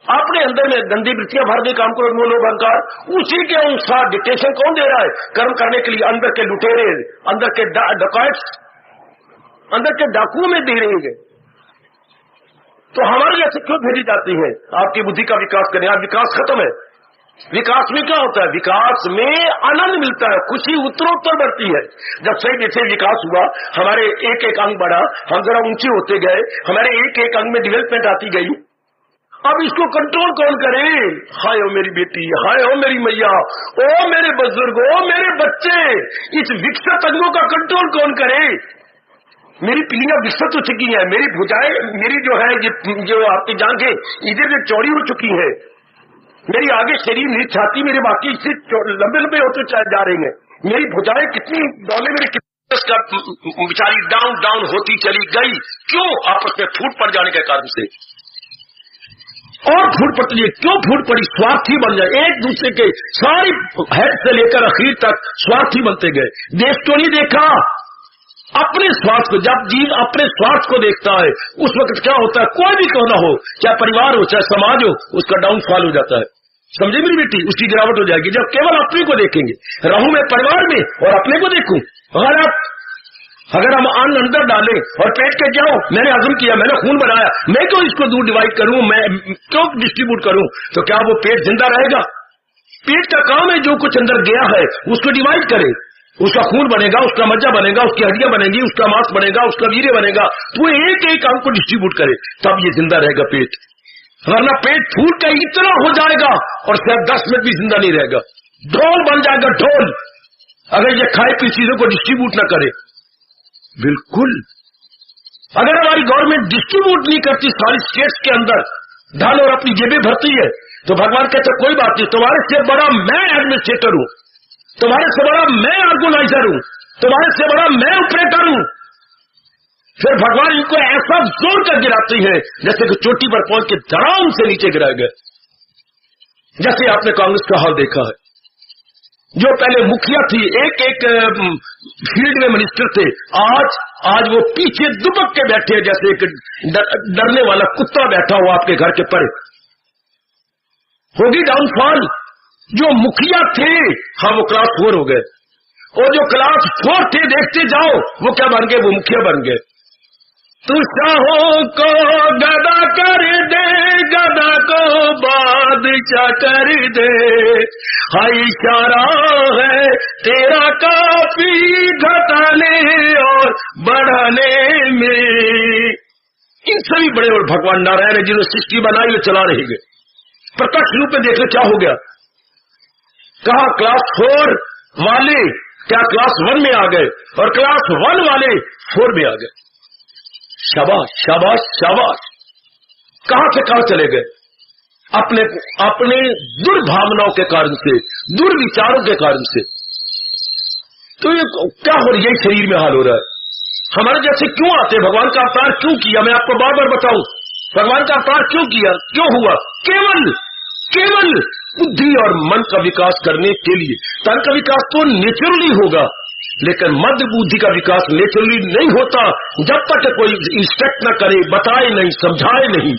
अपने अंदर में गंदी वृत्तियां भरने काम करो, वो लोग अहंकार, उसी के अनुसार डिक्टेशन कौन दे रहा है? कर्म करने के लिए अंदर के लुटेरे, अंदर के डकैट्स, अंदर के डाकुओं में दे रहे हैं। तो हमारे जैसे क्यों भेजी जाती है? आपकी बुद्धि का विकास करें। आज विकास खत्म है। विकास में क्या होता है? विकास में आनंद मिलता है, खुशी उत्तरोत्तर बढ़ती है। जब सही जैसे विकास हुआ, हमारे एक एक अंग बढ़ा, हम जरा ऊंचे होते गए, हमारे एक एक अंग में डेवलपमेंट आती गई। अब इसको कंट्रोल कौन करे? हाय ओ मेरी बेटी, हाय ओ मेरी मैया, ओ मेरे बुजुर्ग, ओ मेरे बच्चे, इस विकसित अंगों का कंट्रोल कौन करे? मेरी पीलियां विकसित हो चुकी हैं, मेरी भुजाएं, मेरी जो है जो आपकी जांघें इधर से चौड़ी हो चुकी है, मेरी आगे शरीर, मेरी छाती, मेरे बाकी से लंबे लंबे होते जा रहे हैं, मेरी भुजाएं कितनी डौले, मेरे बेचारी डाउन डाउन होती चली गई। क्यों? आपस में फूट पड़ जाने के कारण से। और फूट पड़ती है, क्यों फूट पड़ी? स्वार्थी बन जाए, एक दूसरे के सारी हेड से लेकर आखिर तक स्वार्थी बनते गए। देश क्यों नहीं देखा? अपने स्वार्थ को, जब जीव अपने स्वार्थ को देखता है उस वक्त क्या होता है? कोई भी क्यों ना हो, चाहे परिवार हो चाहे समाज हो, उसका डाउनफॉल हो जाता है। समझे मेरी बेटी? उसकी गिरावट हो जाएगी जब केवल अपने को देखेंगे। रहूं मैं परिवार में और अपने को देखूं, गलत। अगर हम अन्न अंदर डालें और पेट के जाओ, मैंने हजम किया, मैंने खून बनाया, मैं क्यों इसको दूर डिवाइड करूं, मैं क्यों डिस्ट्रीब्यूट करूं? तो क्या वो पेट जिंदा रहेगा? पेट का काम है जो कुछ अंदर गया है उसको डिवाइड करे, उसका खून बनेगा, उसका मज्जा बनेगा, उसकी हड्डियां बनेगी, उसका मांस बनेगा, उसका वीर्य बनेगा, तो एक एक अंग को डिस्ट्रीब्यूट करे, तब ये जिंदा रहेगा पेट। वरना पेट फूट का इतना हो जाएगा और शायद 10 मिनट भी जिंदा नहीं रहेगा, ढोल बन जाएगा, ढोल, अगर ये खाए पी चीजों को डिस्ट्रीब्यूट न करे। बिल्कुल, अगर हमारी गवर्नमेंट डिस्ट्रीब्यूट नहीं करती सारी स्टेट्स के अंदर धन और अपनी जेबें भरती है, तो भगवान कहते कोई बात नहीं, तुम्हारे से बड़ा मैं एडमिनिस्ट्रेटर हूं, तुम्हारे से बड़ा मैं ऑर्गेनाइजर हूं, तुम्हारे से बड़ा मैं ऑपरेटर हूं। फिर भगवान इनको ऐसा जोर कर गिराती है जैसे कि चोटी पर पहुंच के धड़ाम से नीचे गिराए गए। जैसे आपने कांग्रेस का हाल देखा है, जो पहले मुखिया थी, एक एक फील्ड में मिनिस्टर थे, आज वो पीछे दुबक के बैठे हैं जैसे एक डरने वाला कुत्ता बैठा हुआ आपके घर के परे। होगी डाउनफॉल। जो मुखिया थे, हाँ वो क्लास 4 हो गए, और जो क्लास 4 थे देखते जाओ वो क्या बन गए? वो मुखिया बन गए। तू शाहों को गदा कर दे, गदा को बादशाह कर दे, हाय इशारा है तेरा काफी घटाने और बढ़ाने में। इन सभी बड़े और भगवान नारायण है जिन्होंने सृष्टि बनाई और चला रहे गए। प्रत्यक्ष रूप में देख ले क्या हो गया। कहा क्लास 4 वाले क्या क्लास 1 में आ गए, और क्लास 1 वाले 4 में आ गए। शाबाश शाबाश शाबाश। कहां से कहां चले गए? अपने दुर्भावनाओं के कारण से, दुर्विचारों के कारण से। तो ये क्या हो रहा है? यही शरीर में हाल हो रहा है। हमारे जैसे क्यों आते? भगवान का अवतार क्यों किया? मैं आपको बार बार बताऊं, भगवान का अवतार क्यों किया, क्यों हुआ? केवल बुद्धि और मन का विकास करने के लिए। तन का विकास तो नेचुरली होगा, लेकिन मध्य बुद्धि का विकास नेचुरली नहीं होता जब तक कोई इंस्ट्रक्ट न करे, बताए नहीं, समझाए नहीं।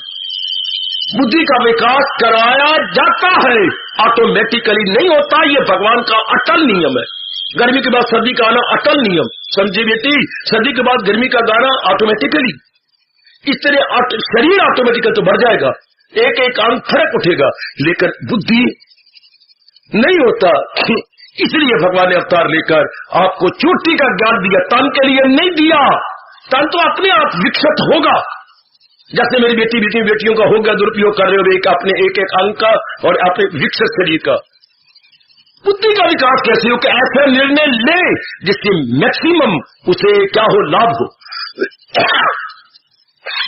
बुद्धि का विकास कराया जाता है, ऑटोमेटिकली नहीं होता। ये भगवान का अटल नियम है। गर्मी के बाद सर्दी का आना अटल नियम, समझी बेटी? सर्दी के बाद गर्मी का गाना ऑटोमेटिकली। इस तरह शरीर ऑटोमेटिकली तो बढ़ जाएगा, एक एक अंग फर्क उठेगा, लेकिन बुद्धि नहीं होता। इसलिए भगवान ने अवतार लेकर आपको चोटी का ज्ञान दिया, तन के लिए नहीं दिया। तन तो अपने आप विकसित होगा, जैसे मेरी बेटियों का होगा दुरुपयोग कर रहे हो एक अपने एक एक अंग का और अपने विकसित शरीर का। बुद्धि का विकास कैसे हो कि ऐसा निर्णय ले जिससे मैक्सिमम उसे क्या हो, लाभ हो।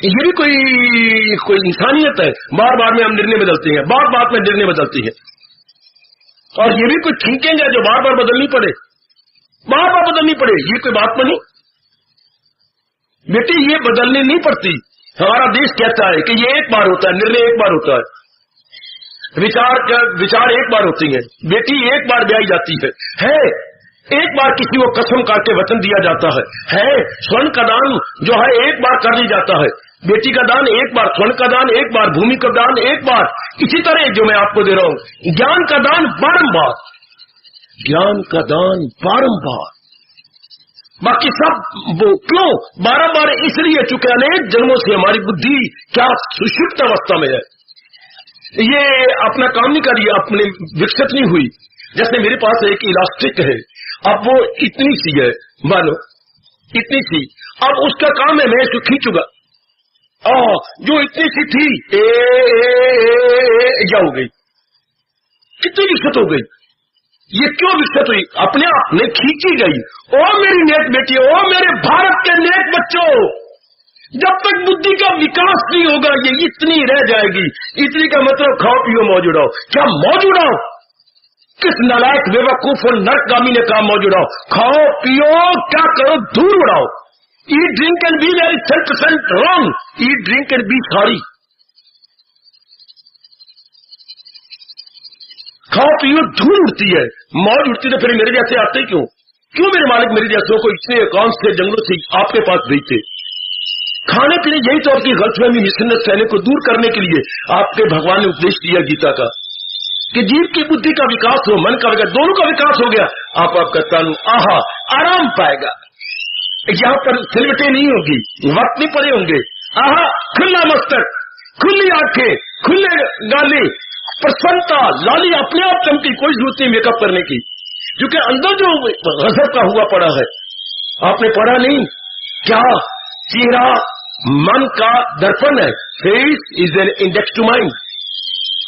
یہ بھی کوई इंसानियत है। बार बार में हम निर्णय बदलते हैं, बार बार में निर्णय बदलती है, और ये भी कोई थिंकिंग है जो बार बार बदलनी पड़े, बार बार बदलनी पड़े, ये कोई बात बनी बेटी? ये बदलनी नहीं पड़ती। हमारा देश कहता है कि ये एक बार होता है, निर्णय एक बार होता है, विचार एक बार होती है, बेटी एक बार ब्याई जाती है, एक बार किसी को कसम काट के वचन दिया जाता है, स्वर्ण का दान जो है एक बार कर दी जाता है, बेटी का दान एक बार, स्वर्ण का दान एक बार, भूमि का दान एक बार, इसी तरह जो मैं आपको दे रहा हूं, ज्ञान का दान बारंबार, ज्ञान का दान बारंबार। बाकी सब वो क्यों बारंबार? इसलिए चूंकि अनेक जन्मों से हमारी बुद्धि क्या सुषुप्त अवस्था में है, ये अपना काम नहीं कर रही, अपने विकसित नहीं हुई। जैसे मेरे पास एक इलास्टिक है, अब वो इतनी सी है, मानो इतनी सी, अब उसका काम है मैं इसको खींचूंगा, जो इतनी सी थी क्या हो गई, कितनी विकसित हो गई, ये क्यों विकसित हुई? अपने आप में खींची गई। ओ मेरी नेक बेटी, ओ मेरे भारत के नेक बच्चों, जब तक बुद्धि का विकास नहीं होगा ये इतनी रह जाएगी। इतनी का मतलब खाओ पियो मौज उड़ाओ। क्या मौज उड़ाओ? किस नालायक बेवकूफ और नरकगामी ने कहा मौज उड़ाओ? खाओ पियो, क्या करो, दूर उड़ाओ। Eat drink and be very 100% wrong, eat drink and be sorry. खाओ पियो, धूल उड़ती है, मौज उड़ती तो फिर मेरे जैसे आते क्यों? क्यों मेरे मालिक मेरे जैसों को इतने अकाउंट से जंगलों से आपके पास भेजते? खाने पीने, यही तो आपकी गलतफहमी मिसअंडरस्टैंडिंग को दूर करने के लिए आपके भगवान ने उपदेश दिया गीता का कि जीव की बुद्धि का विकास हो, मन का विकास, दोनों का विकास हो गया, आपका तन आराम पाएगा। यहाँ पर सिलवटें नहीं होगी, वक्त नहीं पड़े होंगे, खुला मस्तक, खुली आंखें, खुले गाले, प्रसन्नता, लाली अपने आप चमकी, कोई जरूरत नहीं मेकअप करने की, क्योंकि अंदर जो गजब का हुआ पड़ा है। आपने पढ़ा नहीं क्या? चेहरा मन का दर्पण है, face is an index to mind.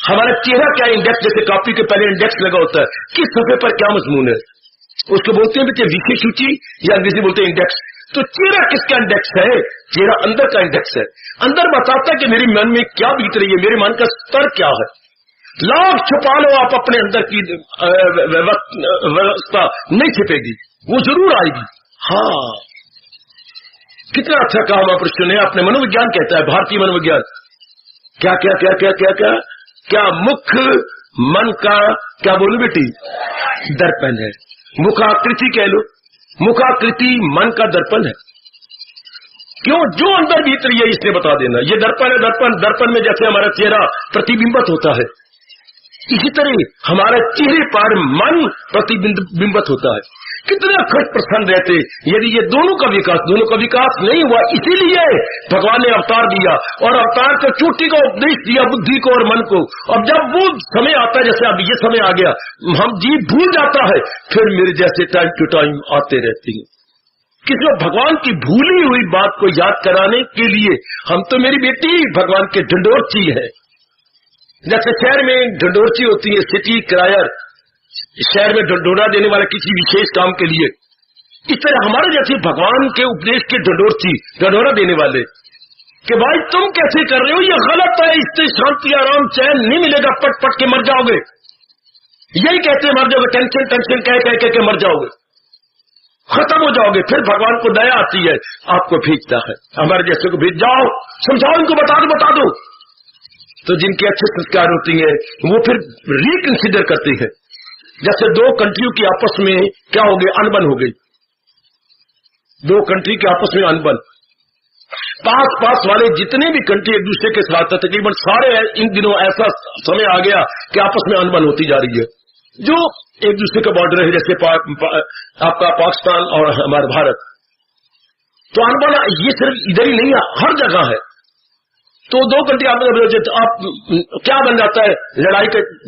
हमारा चेहरा क्या इंडेक्स, जैसे कॉपी के पहले इंडेक्स लगा होता है, किस सफे पर क्या मजमून है उसको बोलते हैं बच्चे विषय सूची, या अंग्रेजी बोलते हैं इंडेक्स। तो चेहरा किसका इंडेक्स है? चेहरा अंदर का इंडेक्स है। अंदर बताता है कि मेरे मन में क्या बीत रही है, मेरे मन का स्तर क्या है। लाख छुपा लो आप अपने अंदर की व्यवस्था नहीं छिपेगी, वो जरूर आएगी। हाँ, कितना अच्छा कहा महापुरुषों ने, अपने मनोविज्ञान कहता है, भारतीय मनोविज्ञान, क्या क्या क्या क्या क्या क्या क्या मुख मन का, क्या बोलू बेटी, दर्पण है। मुखाकृति कह लो, मुखाकृति मन का दर्पण है। क्यों? जो अंदर बीत रही है इसने बता देना, ये दर्पण है। दर्पण में जैसे हमारा चेहरा प्रतिबिंबित होता है, इसी तरह हमारे चेहरे पर मन प्रतिबिंबित होता है। कितने खुश प्रसन्न रहते यदि ये दोनों का विकास नहीं हुआ। इसीलिए भगवान ने अवतार दिया, और अवतार को चोटी का उपदेश दिया बुद्धि को और मन को। अब जब वो समय आता है, जैसे अब ये समय आ गया, हम जीव भूल जाता है, फिर मेरे जैसे टाइम टू टाइम आते रहते हैं। किसी भगवान की भूली हुई बात को याद कराने के लिए हम तो मेरी बेटी भगवान के ढंडोरची है। जैसे शहर में ढंडोरची होती है, सिटी क्रायर, शहर में ढंडोरा देने वाला किसी विशेष काम के लिए, इस तरह हमारे जैसे भगवान के उपदेश के ढंडोरा देने वाले कि भाई तुम कैसे कर रहे हो, ये गलत है, इससे शांति आराम चैन नहीं मिलेगा, पट पट के मर जाओगे। यही कहते मर जाओगे, टेंशन कह के मर जाओगे, खत्म हो जाओगे। फिर भगवान को दया आती है, आपको भेजता है, हमारे जैसे को भेज जाओ, समझाओ इनको, बता दो। तो जिनके अच्छे संस्कार होती है वो फिर रिकंसिडर करते हैं। जैसे दो कंट्रियों की आपस में क्या हो गई, अनबन हो गई, दो कंट्री के आपस में अनबन। पास वाले जितने भी कंट्री एक दूसरे के साथ तकरीबन सारे इन दिनों ऐसा समय आ गया कि आपस में अनबन होती जा रही है, जो एक दूसरे का बॉर्डर है, जैसे आपका पाकिस्तान और हमारा भारत। तो अनबन ये सिर्फ इधर ही नहीं है, हर जगह है। तो दो कंट्री आप क्या बन जाता है, लड़ाई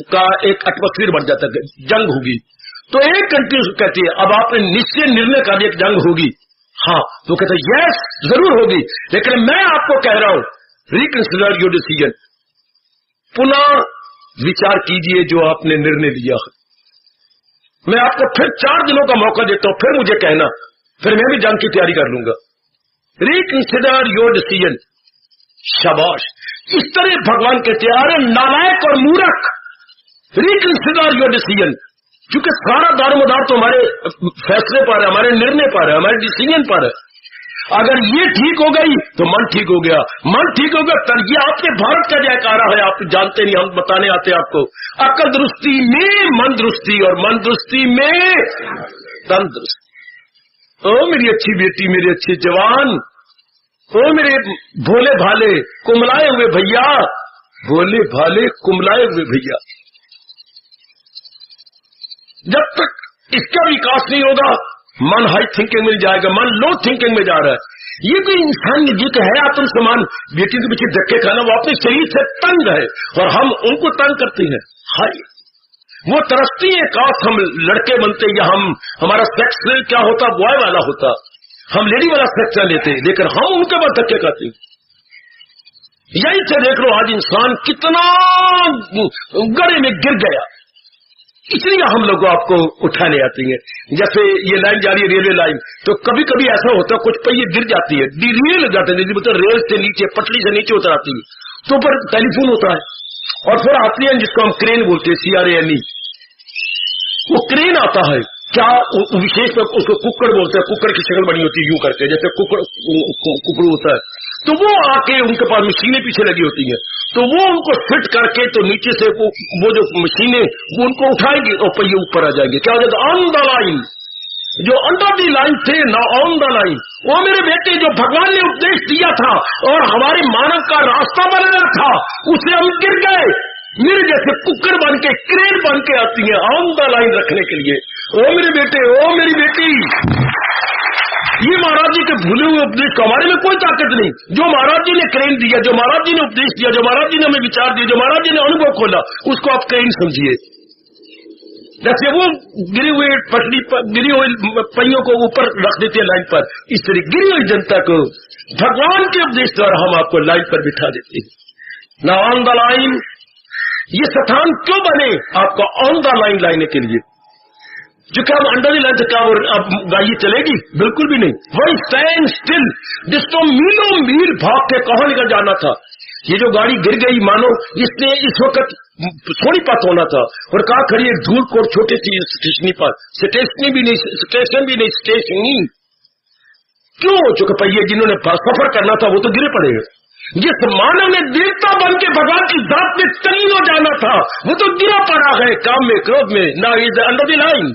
का एक एटमॉस्फेयर बन जाता है, जंग होगी। तो एक कंट्री कहती है अब आपने निश्चय निर्णय कर दिया जंग होगी, हाँ, तो कहते हैं यस जरूर होगी, लेकिन मैं आपको कह रहा हूं रिकंसिडर योर डिसीजन, पुनः विचार कीजिए जो आपने निर्णय लिया है। मैं आपको फिर 4 दिनों का मौका देता हूं, फिर मुझे कहना, फिर मैं भी जंग की तैयारी कर लूंगा। Reconsider your decision. शाबाश। इस तरह भगवान कहते हैं, अरे नालायक और मूर्ख, रिकंसिडर योर डिसीजन। क्योंकि सारा दारोमदार तो हमारे फैसले पर है, हमारे निर्णय पर है, हमारे डिसीजन पर है। अगर ये ठीक हो गई तो मन ठीक हो गया, मन ठीक हो गया तब ये आपके भारत का जयकारा है। आप जानते नहीं, हम बताने आते आपको। अकल दुरुस्ती में मन दुरुस्ती और मन दुरुस्ती में तंदुरुस्ती। ओ मेरी अच्छी बेटी, मेरे अच्छे जवान, ओ मेरे भोले भाले कुमलाए हुए भैया, भोले भाले कुमलाए हुए भैया, जब तक इसका विकास नहीं होगा मन हाई थिंकिंग में जाएगा, मन लो थिंकिंग में जा रहा है। ये कोई इंसान जी का है आत्मसम्मान। बेटी के पीछे धक्के खाना, वो अपने शरीर से तंग है और हम उनको तंग करते हैं। हाय, वो तरसती है काश हम लड़के बनते या हमारा सेक्स क्या होता, बॉय वाला होता, हम लेडी वाला सेक्स लेते, लेकिन हम उनके बाद धक्के खाते। यही से देख लो आज इंसान कितना गड़े में गिर गया, इसलिए हम लोग आपको उठाने आते हैं। जैसे ये लाइन जा रही है रेलवे लाइन, तो कभी कभी ऐसा होता है कुछ पहिए गिर जाती है, डिरेल जाते हैं, मतलब रेल से नीचे, पटरी से नीचे उतर आती है, तो ऊपर टेलीफोन होता है और फिर आती है जिसको हम क्रेन बोलते हैं, CRANE, वो क्रेन आता है। क्या विशेष में उसको कुक्कड़ बोलते हैं, कुक्कड़ की शक्ल बनी होती है यूं करके, जैसे कुकड़ू होता है। तो वो आके उनके पास मशीनें पीछे लगी होती हैं, तो वो उनको फिट करके तो नीचे से वो जो मशीनें वो उनको उठाएंगी और पहिए ऊपर आ जाएंगे। क्या हो जाएगा, ऑन द लाइन। जो अंडर दी लाइन थे ना ऑन द लाइन। वो मेरे बेटे जो भगवान ने उपदेश दिया था और हमारे मानव का रास्ता बनाना था, उसे हम गिर गए। मेरे जैसे कुकर बन के, क्रेन बन के आती है ऑन द लाइन रखने के लिए। ओ मेरे बेटे, ओ मेरी बेटी, ये महाराज जी के भूले हुए उपदेश को, हमारे में कोई ताकत नहीं। जो महाराज जी ने क्रेन दिया, जो महाराज जी ने उपदेश दिया, जो महाराज जी ने हमें विचार दिया, जो महाराज जी ने अनुभव खोला, उसको आप क्रेन समझिए। जैसे वो गिरी हुई पटरी पर, गिरी हुई पहियों को ऊपर रख देते हैं लाइन पर, इस तरह गिरी हुई जनता को भगवान के उपदेश द्वारा हम आपको लाइन पर बिठा देते हैं। ना ऑन द लाइन। ये स्थान क्यों बने? आपको ऑन द लाइन लाने के लिए। जो क्या हम अंडर दी लाइन से क्या अब गाड़ी चलेगी? बिल्कुल भी नहीं। वही स्टैंड स्टिल, जिसको मीलों मील भाग के कहां निकल जाना था। ये जो गाड़ी गिर गई, मानो इसने इस वक्त थोड़ी पास होना था और कहा खड़ी एक धूल को छोटे सी स्टेशन पर, स्टेशन भी नहीं, स्टेशन भी नहीं, स्टेशनी क्यों? चूंकि पहिए जिन्होंने सफर करना था वो तो गिरे पड़े। जिस मानव ने देवता बन के भगवान की जात में तलीन हो जाना था, वो तो गिरा पड़ा है काम में, क्रोध में, ना इज अंडर द लाइन।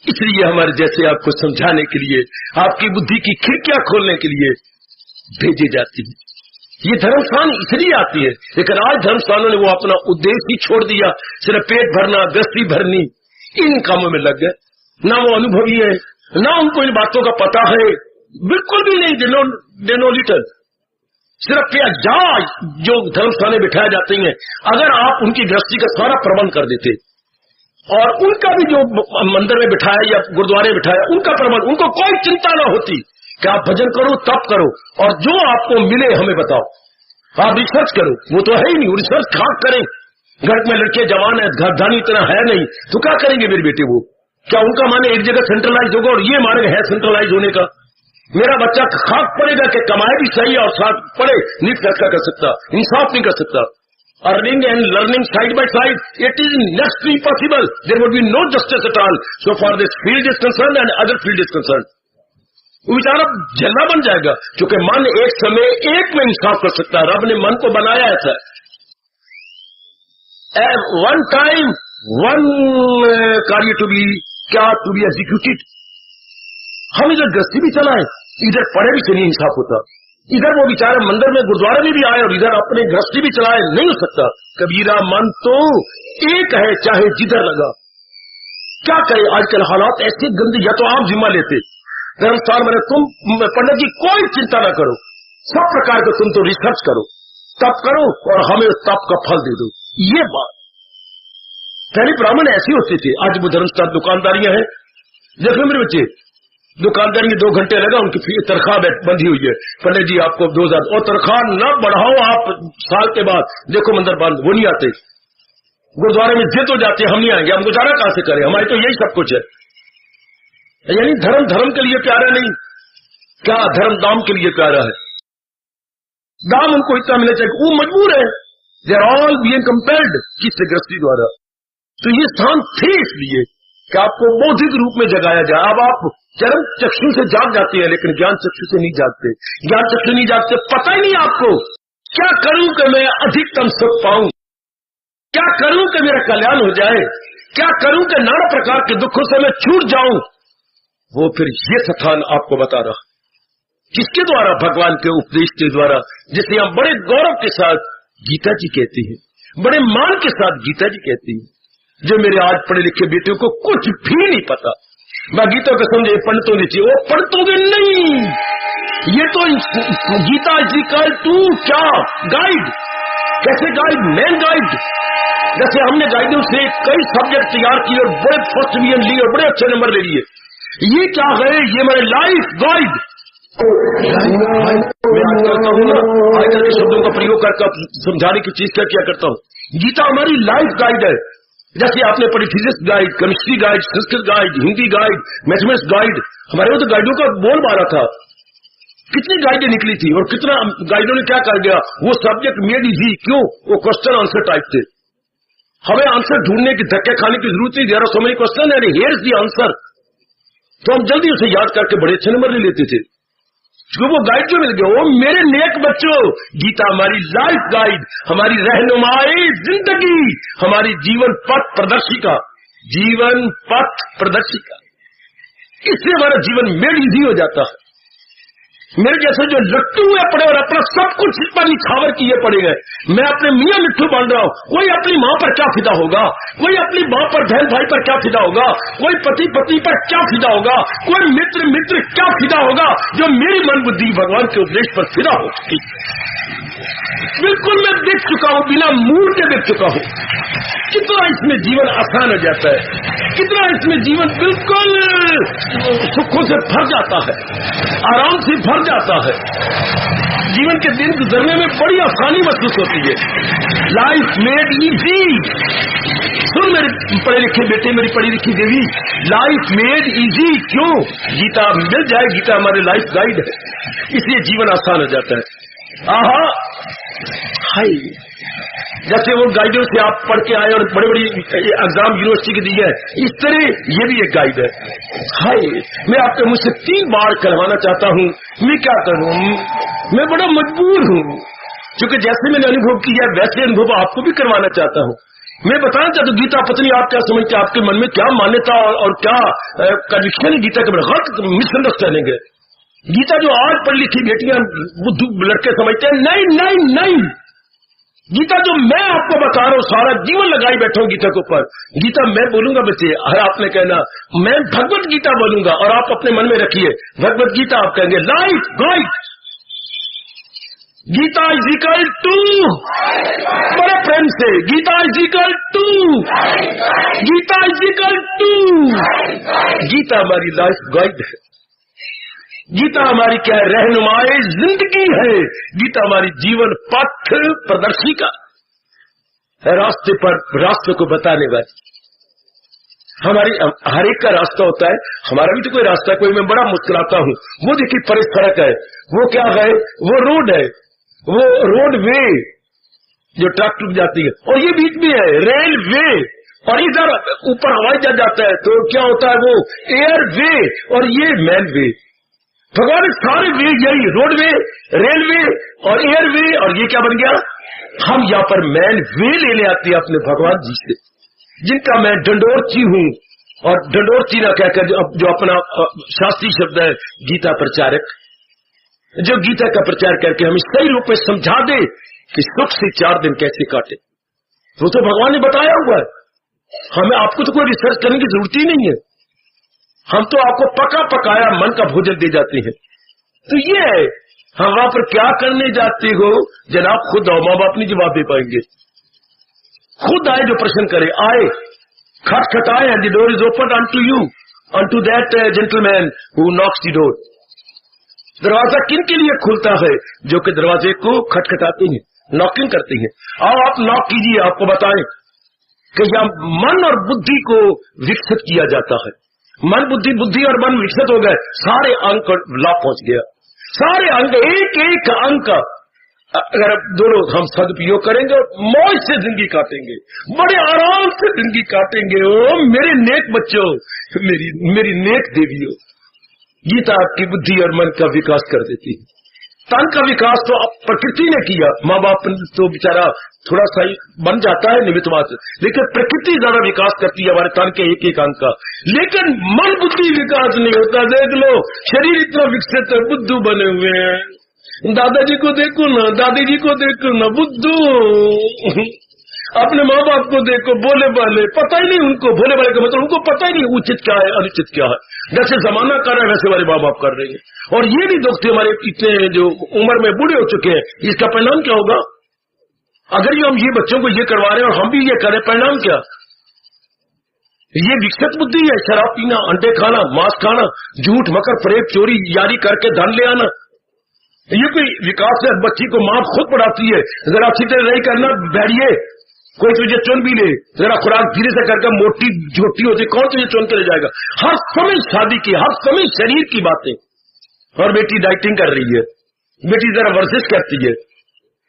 इसलिए हमारे जैसे आपको समझाने के लिए, आपकी बुद्धि की खिड़कियां खोलने के लिए भेजी जाती है। ये धर्मस्थान इसलिए आती है, लेकिन आज धर्मस्थानों ने वो अपना उद्देश्य ही छोड़ दिया। सिर्फ पेट भरना, गृहस्थी भरनी, इन कामों में लग गए। ना वो अनुभवी है, ना उनको इन बातों का पता है, बिल्कुल भी नहीं। They know little. सिर्फ जा जो धर्मस्थाने बिठाए जाते हैं, अगर आप उनकी गृहस्थी का सारा प्रबंध कर देते और उनका भी जो मंदिर में बिठाया या गुरुद्वारे बिठाया उनका प्रबंध, उनको कोई चिंता ना होती कि आप भजन करो, तप करो और जो आपको मिले हमें बताओ, आप रिसर्च करो। वो तो है ही नहीं, रिसर्च कहाँ करें? घर में लड़के जवान है, धनी इतना है नहीं, तो क्या करेंगे मेरे बेटे? वो क्या उनका माने एक जगह सेंट्रलाइज होगा और ये माने है सेंट्रलाइज होने का? मेरा बच्चा खाक पड़ेगा कि कमाए भी सही और साथ पढ़े, नहीं फैसला कर सकता, इंसाफ नहीं कर सकता। Earning and learning side by side, it is next impossible. There would be no justice at all so for this field is concern and other field is concern. वो बेचारा जल्ला बन जाएगा, क्योंकि मन एक समय एक में इंसाफ कर सकता है। रब ने मन को बनाया ऐसा, वन टाइम वन कार्य टू बी एग्जीक्यूटेड। हम इधर गृहस्थी भी चलाए, इधर पढ़े भी नहीं इंसाफ होता। इधर वो बेचारे मंदिर में गुरुद्वारे में भी आए और इधर अपने गृहस्थी भी चलाए, नहीं हो सकता। कबीरा मन तो एक है चाहे जिधर लगा। क्या करे आजकल हालात ऐसे गंदे। या तो आप जिम्मा लेते धर्मस्थान में, तुम पंडित जी कोई चिंता ना करो, सब प्रकार का तुम तो रिसर्च करो, तप करो और हमें तप का फल दे दो। ये बात पहले ब्राह्मण ऐसे होते थे। आज वो धर्मस्थान दुकानदारियां हैं। देखो मेरे बच्चे, दुकानदारी में 2 घंटे लगा, उनकी तनख्वाह बंधी हुई है। पंडित जी आपको 2000 और तनख्वाह न बढ़ाओ आप साल के बाद, देखो मंदिर बंद, वो नहीं आते। गुरुद्वारे में जिद हो जाते, हम नहीं आएंगे, हम गुजारा कहां से करें, हमारे तो यही सब कुछ है। यानी धर्म धर्म के लिए प्यारा नहीं, क्या धर्म दाम के लिए प्यारा है। दाम उनको इतना मिलना चाहिए, वो मजबूर है, they are all being compelled किससे, गृहस्थी द्वारा। तो ये स्थान थे इसलिए कि आपको बौद्धिक रूप में जगाया जाए। अब आप चरम चक्षु से जाग जाते हैं, लेकिन ज्ञान चक्षु से नहीं जागते। ज्ञान चक्षु नहीं जागते, पता ही नहीं आपको क्या करूं कि मैं अधिकतम सुख पाऊं, क्या करूं कि मेरा कल्याण हो जाए, क्या करूं कि नाना प्रकार के दुखों से मैं छूट जाऊं। वो फिर ये स्थान आपको बता रहा, किसके द्वारा, भगवान के उपदेश के द्वारा, जिसे हम बड़े गौरव के साथ गीता जी कहती है, बड़े मान के साथ गीता जी कहती है। जो मेरे आज पढ़े लिखे बेटियों को कुछ भी नहीं पता, मैं गीता को समझे पंडितों ने चाहिए, वो पंडितों के नहीं, ये तो गीता जी का तू क्या गाइड, कैसे गाइड, मेन गाइड। जैसे हमने गाइडों से कई सब्जेक्ट तैयार किए और बड़े फर्स्ट डिवीजन लिए और बड़े अच्छे नंबर ले लिए, ये क्या है, ये मेरे लाइफ गाइड। मैं आज करता हूँ ना, आजकल के शब्दों का प्रयोग करके समझाने की चीज क्या करता हूँ, गीता हमारी लाइफ गाइड है। जैसे आपने पढ़ी physics guide, chemistry guide, Sanskrit guide, Hindi guide, mathematics guide, हमारे वो तो गाइडों का बोल मारा था, कितनी गाइडें निकली थी और कितना गाइडों ने क्या कर गया, वो सब्जेक्ट मेड इजी, क्यों, वो क्वेश्चन आंसर टाइप थे। हमें आंसर ढूंढने की, धक्के खाने की जरूरत नहीं, there are so many question and here is the answer, तो हम जल्दी उसे याद करके बड़े अच्छे नंबर ले लेते थे, क्योंकि वो गाइड जो मिल गया। वो मेरे नेक बच्चों, गीता हमारी लाइफ गाइड, हमारी रहनुमाई जिंदगी, हमारी जीवन पथ प्रदर्शिका, जीवन पथ प्रदर्शिका, इससे हमारा जीवन मेड इजी हो जाता है। मेरे जैसे जो लट्टू हुए पड़े और अपना सब कुछ इस पर निछावर किए पड़े गए, मैं अपने मियां मिट्टू बन रहा हूं, कोई अपनी मां पर क्या फिदा होगा, कोई अपनी मां पर, बहन भाई पर क्या फिदा होगा, कोई पति पत्नी पर क्या फिदा होगा, कोई मित्र मित्र क्या फिदा होगा, जो मेरी मन बुद्धि भगवान के उपदेश पर फिदा हो चुकी। बिल्कुल मैं देख चुका हूं, बिना मूड के देख चुका हूं, कितना इसमें जीवन आसान हो जाता है, कितना इसमें जीवन बिल्कुल सुखों से भर जाता है, आराम से भर जाता है, जीवन के दिन गुजरने में बड़ी आसानी महसूस होती है। Life made easy. सुन मेरे पढ़े लिखे बेटे, मेरी पढ़ी लिखी देवी, लाइफ मेड इजी क्यों, गीता मिल जाए, गीता हमारे लाइफ गाइड है, इसलिए जीवन आसान हो जाता है। आहा हाय, जैसे वो गाइडों से आप पढ़ के आए और बड़ी बड़ी एग्जाम यूनिवर्सिटी की दी है, इस तरह ये भी एक गाइड है। हाय, मैं आपके मुझसे 3 बार करवाना चाहता हूँ, मैं क्या करूँ, मैं बड़ा मजबूर हूँ, क्योंकि जैसे मैंने अनुभव किया वैसे अनुभव आपको भी करवाना चाहता हूँ। मैं बताना चाहता हूँ गीता पत्नी आप क्या समझते, आपके मन में क्या मान्यता और क्या कन्विक्शन है गीता के, गलत मिसअंडरस्टैंडिंग है। गीता जो आज पढ़ लिखी बेटियां बुद्धू लड़के समझते हैं, नहीं नहीं नहीं, गीता जो मैं आपको बता रहा हूँ, सारा जीवन लगाई बैठा हूँ गीता के ऊपर। गीता मैं बोलूंगा बच्चे, हर आपने कहना मैं भगवत गीता बोलूंगा, और आप अपने मन में रखिए भगवत गीता आप कहेंगे life guide. Gita is equal to, बड़े प्रेम से, Gita is equal to, Gita is equal to, Gita हमारी लाइफ गाइड है, गीता हमारी क्या है, रहनुमाई जिंदगी है, गीता हमारी जीवन पथ प्रदर्शिका, रास्ते पर रास्ते को बताने वाली। हमारी हर एक का रास्ता होता है, हमारा भी तो कोई रास्ता है, कोई मैं बड़ा मुस्कुराता हूँ, वो देखिए पर सड़क है, वो क्या है, वो रोड है, वो रोड वे जो ट्रक टूट जाती है, और ये बीच में है रेलवे, और इधर ऊपर हवाई जहाज जाता है तो क्या होता है, वो एयर वे, और ये मैन वे। भगवान सारे वे यही, रोड वे, रेलवे और एयर वे, और ये क्या बन गया, हम यहाँ पर मैन वे लेने आते हैं अपने भगवान जी से, जिनका मैं डंडोरची हूँ, और डंडोरची ना कहकर जो अपना शास्त्रीय शब्द है गीता प्रचारक, जो गीता का प्रचार करके हमें सही रूप में समझा दे कि सुख से 4 दिन कैसे काटे, तो भगवान ने बताया हुआ है। हमें आपको तो कोई रिसर्च करने की जरूरत ही नहीं है, हम तो आपको पका पकाया मन का भोजन दे जाते हैं। तो ये है, हम वहां पर क्या करने जाते हो जनाब, खुद आओ, माँ बाप नहीं जवाब दे पाएंगे, खुद आए जो प्रश्न करे, आए खटखटाए, and the door is open unto you, unto that gentleman who knocks the door. दरवाजा किन के लिए खुलता है, जो कि दरवाजे को खटखटाते हैं, नॉकिंग करते हैं। आओ आप नॉक कीजिए, आपको बताएं कि यहाँ मन और बुद्धि को विकसित किया जाता है। मन बुद्धि और मन विकसित हो गए, सारे अंग लॉक पहुंच गया, सारे अंग एक एक अंग अगर दोनों हम सदुपयोग करेंगे और मौज से जिंदगी काटेंगे, बड़े आराम से जिंदगी काटेंगे। ओ मेरे नेक बच्चों, मेरी नेक देवियों, गीता आपकी बुद्धि और मन का विकास कर देती है। तन का विकास तो प्रकृति ने किया, माँ बाप तो बेचारा थोड़ा सा ही बन जाता है निमित्त मात्र, लेकिन प्रकृति ज्यादा विकास करती है हमारे तन के एक अंग का, लेकिन मन बुद्धि विकास नहीं होता। देख लो, शरीर इतना विकसित है, बुद्धू बने हुए हैं। दादाजी को देखो ना, दादी जी को देखो ना, बुद्धू। अपने माँ बाप को देखो, भोले भाले, पता ही नहीं उनको, भोले भाले का मतलब उनको पता ही नहीं उचित क्या है अनुचित क्या है। जैसे जमाना कर रहा है वैसे हमारे माँ बाप कर रहे हैं, और ये भी दुख थे हमारे इतने जो उम्र में बूढ़े हो चुके हैं। इसका परिणाम क्या होगा? अगर हम ये बच्चों को ये करवा रहे हैं और हम भी ये करें, परिणाम क्या? ये विकसित बुद्धि है, शराब पीना, अंडे खाना, मांस खाना, झूठ मकर फरेब चोरी यारी करके धन ले आना, ये कोई विकास है? बच्ची को माँ खुद पढ़ाती है, जरा अच्छी तरह नहीं करना, बैठिए, कोई तुझे चुन भी ले, जरा खुराक धीरे से करके, मोटी झोटी होती, कौन तुझे चुन के ले जाएगा? हर समय शादी की, हर समय शरीर की बातें। और बेटी डाइटिंग कर रही है, बेटी जरा वर्जिश करती है,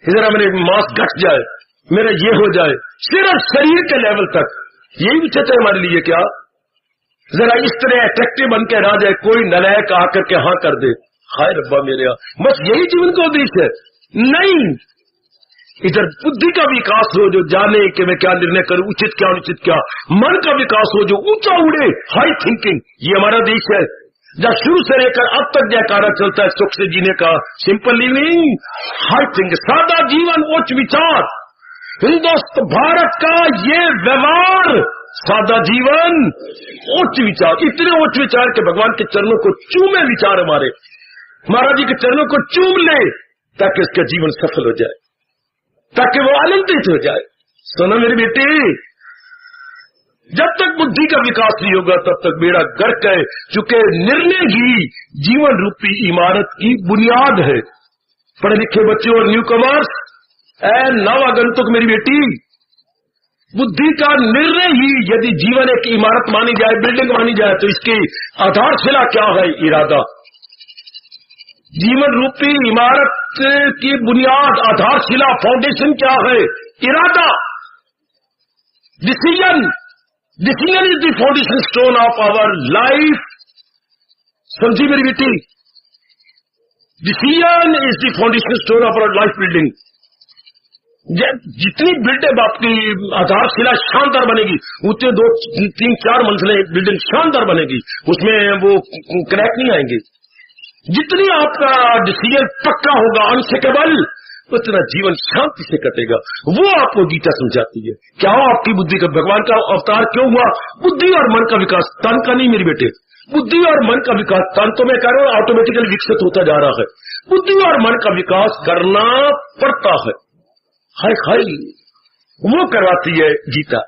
जरा मेरे मांस घट जाए, मेरा ये हो जाए, सिर्फ शरीर के लेवल तक। यही उचित है हमारे लिए क्या? जरा इस तरह अट्रैक्टिव बन के रह जाए, कोई नलायक आकर के हाँ कर दे, हाय रब्बा मेरे, बस यही जीवन का उद्देश्य है? नहीं, इधर बुद्धि का विकास हो, जो जाने कि मैं क्या निर्णय करूं, उचित क्या अनुचित क्या। मन का विकास हो, जो ऊंचा उड़े, हाई थिंकिंग। ये हमारा देश है, जब शुरू से लेकर अब तक जयकारा चलता है सुख से जीने का, सिंपल लिविंग, हाई थिंकिंग, सादा जीवन, उच्च विचार। हिंदुस्तान भारत का ये व्यवहार, सादा जीवन, उच्च विचार, इतने उच्च विचार के भगवान के चरणों को चूमे विचार हमारे, महाराज जी के चरणों को चूम ले, ताकि इसका जीवन सफल हो जाए, ताकि वो आनंदित हो जाए। सुनो मेरी बेटी, जब तक बुद्धि का विकास नहीं होगा तब तक बेड़ा गर्क है, चूंकि निर्णय ही जीवन रूपी इमारत की बुनियाद है। पढ़े लिखे बच्चों और न्यू कमर्स, नव आगंतुक मेरी बेटी, बुद्धि का निर्णय ही यदि जीवन एक इमारत मानी जाए, बिल्डिंग मानी जाए, तो इसकी आधारशिला क्या है? इरादा। जीवन रूपी इमारत की बुनियाद, आधारशिला, फाउंडेशन क्या है? इरादा। Decision is the foundation stone of our life. समझी मेरी बेटी? Decision is the foundation stone of our life building. जितनी बिल्डिंग आपकी आधारशिला शानदार बनेगी, उतने 2, 3, 4 मंजिलें बिल्डिंग शानदार बनेगी, उसमें वो क्रैक नहीं आएंगे। जितनी आपका डिसीजन पक्का होगा, अनशेकेबल, उतना जीवन शांति से कटेगा। वो आपको गीता समझाती है। क्या हो आपकी बुद्धि का, भगवान का अवतार क्यों हुआ? बुद्धि और मन का विकास, तन का नहीं मेरे बेटे। बुद्धि और मन का विकास, तन तो मैं कह रहा हूं ऑटोमेटिकली विकसित होता जा रहा है, बुद्धि और मन का विकास करना पड़ता है। हाय हाय, वो करवाती है गीता।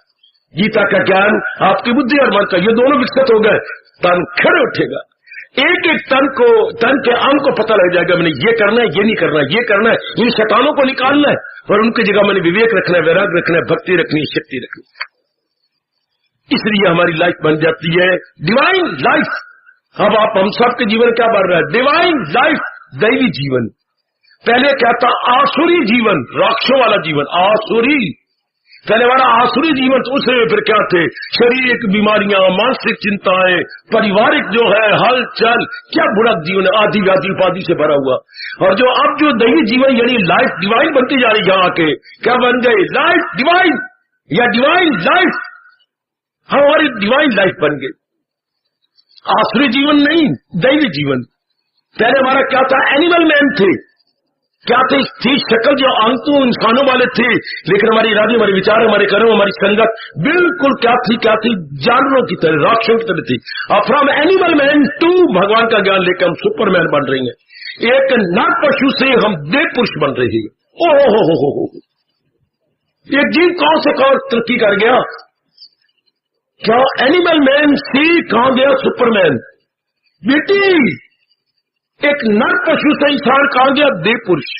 गीता का ज्ञान आपकी बुद्धि और मन का, ये दोनों विकसित हो गए, तन खड़े उठेगा। एक एक तन के अंग को पता लग जाएगा, मैंने ये करना है, ये नहीं करना, ये करना है, इन शैतानों को निकालना है, और उनकी जगह मैंने विवेक रखना है, वैराग्य रखना है, भक्ति रखनी है, शक्ति रखनी है। इसलिए हमारी लाइफ बन जाती है डिवाइन लाइफ। अब हम सबके जीवन क्या बन रहा है? डिवाइन लाइफ, दैवी जीवन। पहले क्या था? आसुरी जीवन, राक्षसों वाला जीवन, आसुरी। पहले वाला आसुरी जीवन, तो उसमें फिर क्या थे? शारीरिक बीमारियां, मानसिक चिंताएं, पारिवारिक जो है हलचल, क्या बुरा जीवन, आदि व्याधि उपाधि से भरा हुआ। और जो अब जो दैवी जीवन यानी लाइफ डिवाइन बनती जा रही है, यहाँ आके क्या बन गई? लाइफ डिवाइन, या डिवाइन लाइफ, हमारी डिवाइन लाइफ बन गई। आसुरी जीवन नहीं, दैवी जीवन। पहले हमारा क्या था? एनिमल मैन थे, क्या थी शक्ल, जो अंग तो इंसानों वाले थे, लेकिन हमारी इरादे, हमारे विचार, हमारे कर्म, हमारी संगत बिल्कुल क्या थी? जानवरों की तरह, राक्षसों की तरह थी। अब फ्रॉम एनिमल मैन टू भगवान का ज्ञान लेकर हम सुपरमैन बन रही हैं। एक नर पशु से हम देव पुरुष बन रही है। ओ हो, एक जीव कौन से कौन तरक्की कर गया? क्या एनिमल मैन से कहां गया सुपरमैन? बेटी, एक नर पशु से इंसान कहा गया देव पुरुष।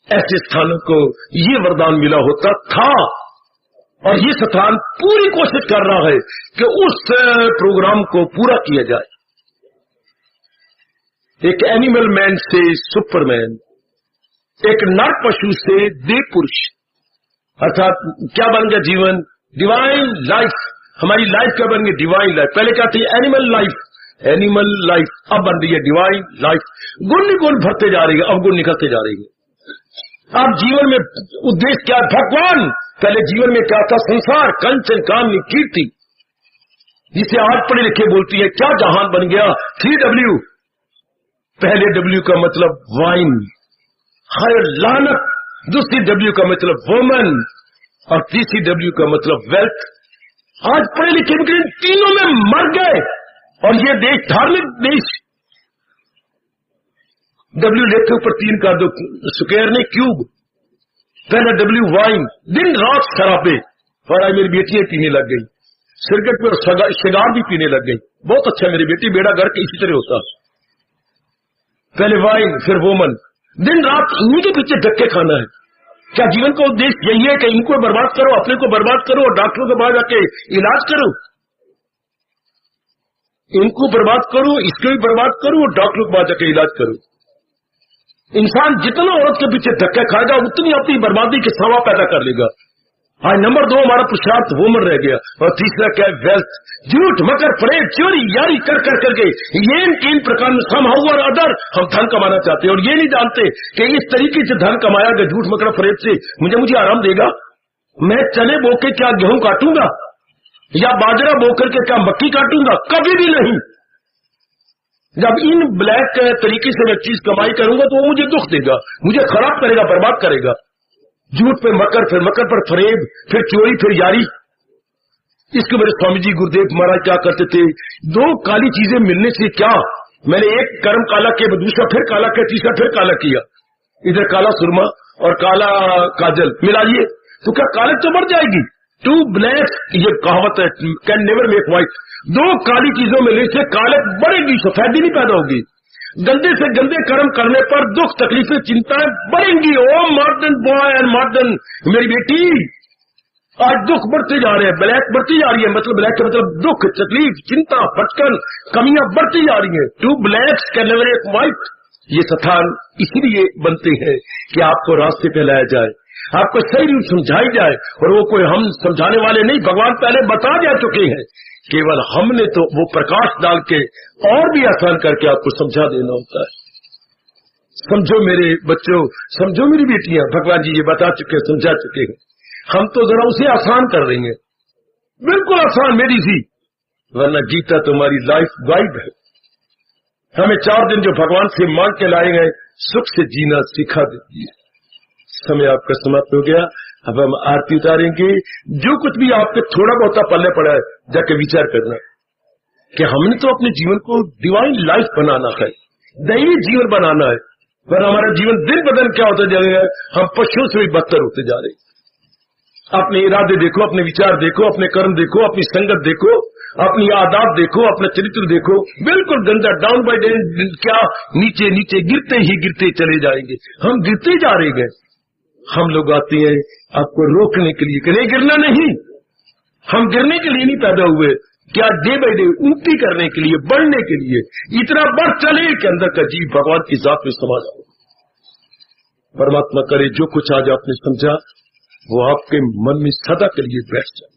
ऐसे स्थानों को ये वरदान मिला होता था, और ये स्थान पूरी कोशिश कर रहा है कि उस प्रोग्राम को पूरा किया जाए। एक एनिमल मैन से सुपरमैन, एक नर पशु से देव पुरुष, अर्थात क्या बन गया जीवन? Divine life. हमारी लाइफ क्या बन गई? Divine life. पहले क्या थी? एनिमल लाइफ, अब बन रही है डिवाइन लाइफ। गुण गुण भरते जा रही है, अब गुण निकलते जा रही है। अब जीवन में उद्देश्य क्या? भगवान। पहले जीवन में क्या था? संसार, कंचन, कामनी, कीर्ति, जिसे आज पढ़े लिखे बोलती है। क्या जहान बन गया? 3W। पहले W का मतलब वाइन, हर लानत। दूसरी W का मतलब वोमन, और तीसरी W का मतलब वेल्थ। आज पढ़े लिखे इन तीनों में मर गए, और ये देश धार्मिक देश। W लेके ऊपर 3 का दो, स्क्वायर ने क्यूब। पहला W वाइन, दिन रात शराबे, और आज मेरी बेटियां पीने लग गई, सिगरेट पे सिगार भी पीने लग गई। बहुत अच्छा मेरी बेटी, बेड़ा घर के इसी तरह होता। पहले वाइन, फिर वोमन, दिन रात इन्हीं के पीछे धक्के खाना है। क्या जीवन का उद्देश्य यही है कि इनको बर्बाद करो, अपने को बर्बाद करो, और डॉक्टरों के पास जाके इलाज करो? इनको बर्बाद करो, इसको भी बर्बाद करो, और डॉक्टरों के पास जाके इलाज करो। इंसान जितना औरत के पीछे धक्के खाएगा, उतनी अपनी बर्बादी के सवा पैदा कर लेगा। आज नंबर 2 हमारा पुरुषार्थ वोमन रह गया, और तीसरा क्या है? वेल्थ। झूठ, मकर, फरेब, चोरी, यारी कर करके ये 3 प्रकार में समहाउ और अदर हम धन कमाना चाहते हैं, और ये नहीं जानते कि इस तरीके से धन कमाया गया झूठ, मकर, फरेब से मुझे आराम देगा। मैं चने बो के क्या गेहूं काटूंगा, या बाजरा बो करके क्या मक्की काटूंगा? कभी भी नहीं। जब इन ब्लैक तरीके से मैं चीज कमाई करूंगा तो वो मुझे दुख देगा, मुझे खराब करेगा, बर्बाद करेगा। झूठ पे मकर, फिर मकर पर फरेब, फिर चोरी, फिर यारी। इसके मेरे स्वामी जी गुरुदेव महाराज क्या करते थे? 2 काली चीजें मिलने से क्या? मैंने एक कर्म काला किया, दूसरा फिर काला किया, तीसरा फिर काला किया। इधर काला सुरमा और काला काजल मिलाइए तो क्या काले तो बढ़ जाएगी। 2 ब्लैक, ये कहावत है, कैन नेवर मेक व्हाइट। 2 काली चीजों मिलने से काले बढ़ेगी, सफेदी नहीं पैदा होगी। गंदे से गंदे कर्म करने पर दुख, तकलीफें, चिंताएं बढ़ेंगी। ओ मॉडर्न बॉय एंड मॉडर्न मेरी बेटी, आज दुख बढ़ते जा रहे हैं, ब्लैक बढ़ती जा रही है। मतलब ब्लैक का मतलब दुख, तकलीफ, चिंता, भटकन, कमियां बढ़ती जा रही हैं। 2 blacks can never make white. ये स्थान इसीलिए बनते हैं कि आपको रास्ते पे लाया जाए, आपको सही रूप समझाई जाए, और वो कोई हम समझाने वाले नहीं, भगवान पहले बता जा चुके हैं। केवल हमने तो वो प्रकाश डाल के और भी आसान करके आपको समझा देना होता है। समझो मेरे बच्चों, समझो मेरी बेटियां, भगवान जी ये बता चुके, समझा चुके हैं। हम तो जरा उसे आसान कर रही हैं, बिल्कुल आसान मेरी सी, वरना गीता तुम्हारी लाइफ गाइड है। हमें 4 दिन जो भगवान से मांग के लाए गए, सुख से जीना सिखा देती है। समय आपका समाप्त हो गया, अब हम आरती उतारेंगे। जो कुछ भी आपके थोड़ा बहुत पल्ले पड़ा है, जाके विचार करना कि हमने तो अपने जीवन को डिवाइन लाइफ बनाना है, दैवी जीवन बनाना है, पर हमारा जीवन दिन ब दिन क्या होता जा रहा है? हम पशुओं से भी बदतर होते जा रहे हैं। अपने इरादे देखो, अपने विचार देखो, अपने कर्म देखो, अपनी संगत देखो, अपनी आदत देखो, अपना चरित्र देखो, बिल्कुल गंदा, डाउन बाय डाउन, क्या नीचे नीचे गिरते ही गिरते चले जाएंगे। हम गिरते जा रहे हैं। हम लोग आते हैं आपको रोकने के लिए, कि नहीं गिरना नहीं। हम गिरने के लिए नहीं पैदा हुए, क्या डे बाय डे उन्नति करने के लिए, बढ़ने के लिए, इतना बढ़ चले कि अंदर का जीव भगवान की जात में समा जाओ। परमात्मा करे जो कुछ आज आपने समझा वो आपके मन में सदा के लिए बैठ जाए।